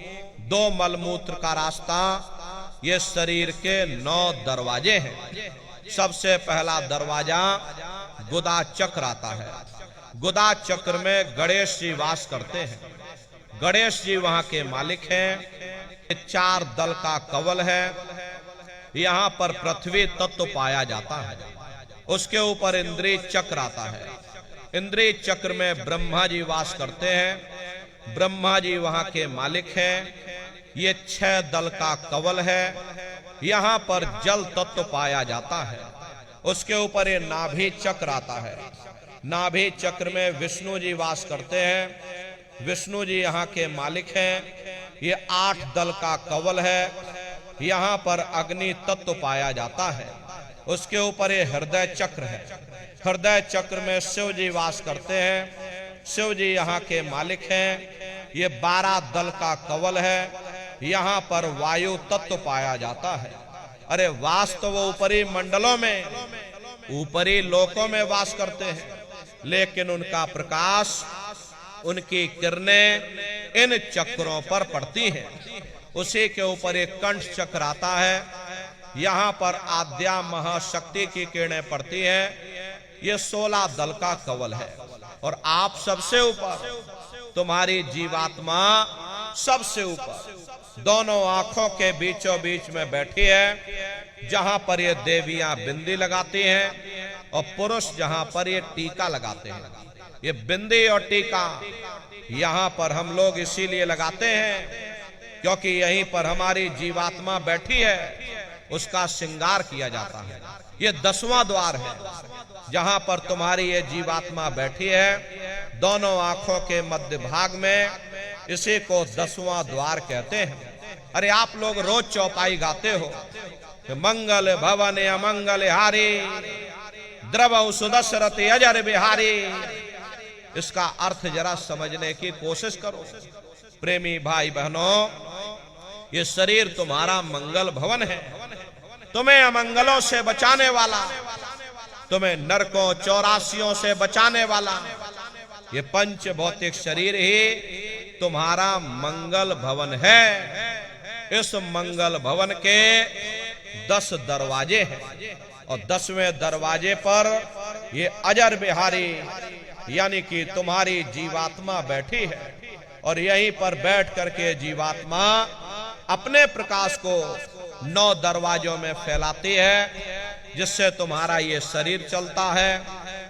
S4: 2 मलमूत्र का रास्ता, ये शरीर के 9 दरवाजे हैं। सबसे पहला दरवाजा गुदा चक्र आता है। गुदा चक्र में गणेश जी वास करते हैं। गणेश जी वहां के मालिक हैं। 4 दल का कवल है। यहाँ पर पृथ्वी तत्व पाया जाता है। उसके ऊपर इंद्रिय चक्र आता है। इंद्रिय चक्र में ब्रह्मा जी वास करते हैं। ब्रह्मा जी वहां के मालिक हैं। ये 6 दल का कवल है। यहाँ पर जल तत्व पाया जाता है। उसके ऊपर ये नाभि चक्र आता है। नाभि चक्र में विष्णु जी वास करते हैं। विष्णु जी यहाँ के मालिक हैं। ये 8 दल का कवल है। यहाँ पर अग्नि तत्व पाया जाता है। उसके ऊपर ये हृदय चक्र है। हृदय चक्र में शिव जी वास करते हैं। शिव जी यहाँ के मालिक हैं। ये 12 दल का कवल है। यहाँ पर वायु तत्व पाया जाता है। अरे वास तो वो ऊपरी मंडलों में, ऊपरी लोकों में वास करते हैं, लेकिन उनका प्रकाश, उनकी किरणें इन चक्रों पर पड़ती हैं। उसी के ऊपर एक कंठ चक्र आता है। यहाँ पर आद्या महाशक्ति की किरणें पड़ती हैं। ये 16 दल का कवल है। और आप सबसे ऊपर, तुम्हारी जीवात्मा सबसे ऊपर दोनों आंखों के बीचों बीच में बैठी है, जहां पर ये देवियां बिंदी लगाती हैं और पुरुष जहां पर ये टीका लगाते हैं। ये बिंदी और टीका यहाँ पर हम लोग इसीलिए लगाते हैं क्योंकि यहीं पर हमारी जीवात्मा बैठी है, उसका श्रृंगार किया जाता है। ये 10वां द्वार है जहां पर तुम्हारी ये जीवात्मा बैठी है। दोनों आंखों के मध्य भाग में, इसी को 10वां द्वार कहते हैं। अरे आप लोग रोज चौपाई गाते हो कि मंगल भवन अमंगल हारी, द्रव सुदशरथ अजर बिहारी। इसका अर्थ जरा समझने की कोशिश करो प्रेमी भाई बहनों। ये शरीर तुम्हारा मंगल भवन है, तुम्हें अमंगलों से बचाने वाला, तुम्हें नरकों चौरासियों से बचाने वाला ये पंच भौतिक शरीर ही तुम्हारा मंगल भवन है। इस मंगल भवन के 10 दरवाजे हैं और 10वें दरवाजे पर ये अजर बिहारी यानी कि तुम्हारी जीवात्मा बैठी है। और यहीं पर बैठ करके जीवात्मा अपने प्रकाश को 9 दरवाजों में फैलाती है, जिससे तुम्हारा ये शरीर चलता है,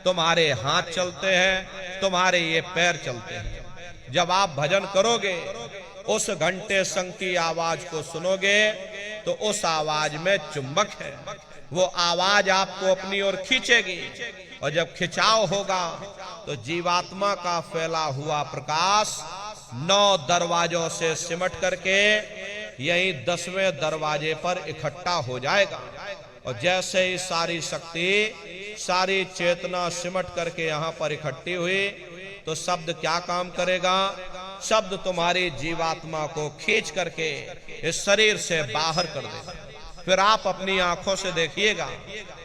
S4: तुम्हारे हाथ चलते हैं, तुम्हारे ये पैर चलते हैं। जब आप भजन करोगे, उस घंटे शंख की आवाज को सुनोगे तो उस आवाज में चुंबक है। वो आवाज आपको अपनी ओर खींचेगी और जब खिंचाव होगा तो जीवात्मा का फैला हुआ प्रकाश 9 दरवाजों से सिमट करके यही 10वें दरवाजे पर इकट्ठा हो जाएगा। और जैसे ही सारी शक्ति, सारी चेतना सिमट करके यहाँ पर इकट्ठी हुई तो शब्द क्या काम करेगा? शब्द तुम्हारी जीवात्मा को खींच करके इस शरीर से बाहर कर देगा। फिर आप अपनी आंखों से देखिएगा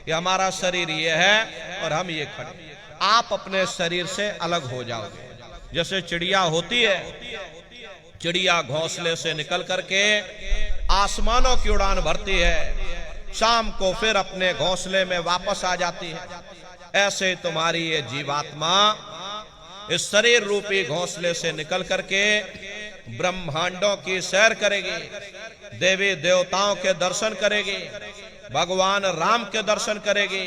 S4: कि हमारा शरीर ये है और हम ये खड़े। आप अपने शरीर से अलग हो जाओगे। जैसे चिड़िया होती है, चिड़िया घोंसले से निकल करके आसमानों की उड़ान भरती है, शाम को फिर अपने घोंसले में वापस आ जाती है। ऐसे तुम्हारी ये जीवात्मा इस शरीर रूपी घोंसले से निकल करके ब्रह्मांडों की सैर करेगी, देवी देवताओं के दर्शन करेगी, भगवान राम के दर्शन करेगी,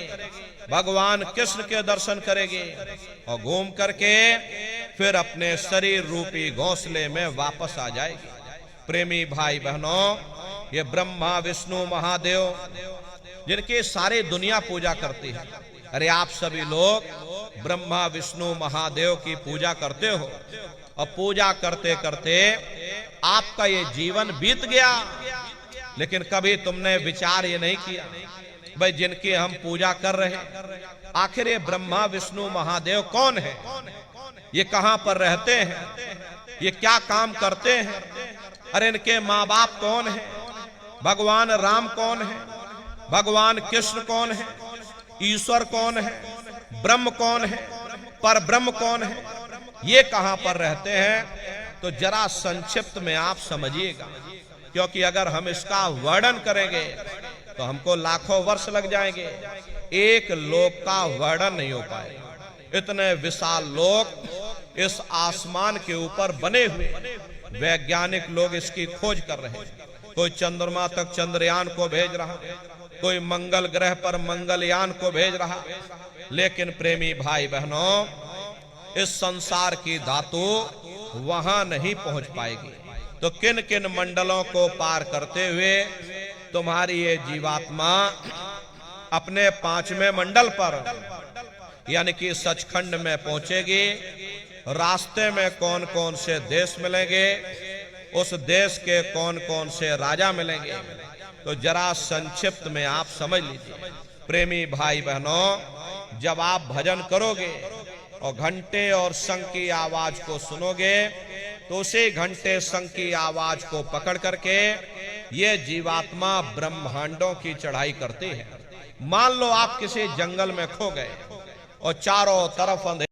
S4: भगवान कृष्ण के दर्शन करेगी और घूम करके फिर अपने शरीर रूपी घोंसले में वापस आ जाएगी। प्रेमी भाई बहनों, ये ब्रह्मा विष्णु महादेव जिनकी सारी दुनिया पूजा करती है, अरे आप सभी लोग ब्रह्मा विष्णु महादेव की पूजा करते हो और पूजा करते करते आपका ये जीवन बीत गया, लेकिन कभी तुमने विचार ये नहीं किया भाई जिनकी हम पूजा कर रहे हैं, आखिर ये ब्रह्मा विष्णु महादेव कौन है, ये कहां पर रहते हैं, ये क्या काम करते हैं, अरे इनके माँ बाप कौन है, भगवान राम कौन है, भगवान कृष्ण कौन है, ईश्वर कौन है, ब्रह्म कौन है, पर ब्रह्म कौन है, ये कहां पर रहते हैं। तो जरा संक्षिप्त में आप समझिएगा, क्योंकि अगर हम इसका वर्णन करेंगे तो हमको लाखों वर्ष लग जाएंगे, एक लोक का वर्णन नहीं हो पाएगा। इतने विशाल लोक इस आसमान के ऊपर बने हुए, वैज्ञानिक लोग इसकी खोज कर रहे हैं, कोई चंद्रमा तक चंद्रयान को भेज रहा, कोई मंगल ग्रह पर मंगलयान को भेज रहा, लेकिन प्रेमी भाई बहनों, इस संसार की धातु वहां नहीं पहुंच पाएगी। तो किन किन मंडलों को पार करते हुए तुम्हारी ये जीवात्मा अपने 5वें मंडल पर यानी कि सचखंड में पहुंचेगी। रास्ते में कौन कौन से देश मिलेंगे, उस देश के कौन कौन से राजा मिलेंगे, तो जरा संक्षिप्त में आप समझ लीजिए। प्रेमी भाई बहनों, जब आप भजन करोगे और घंटे और शंख की आवाज को सुनोगे, तो उसी घंटे शंख की आवाज को पकड़ करके ये जीवात्मा ब्रह्मांडों की चढ़ाई करती है। मान लो आप किसी जंगल में खो गए और चारों तरफ अंधेरा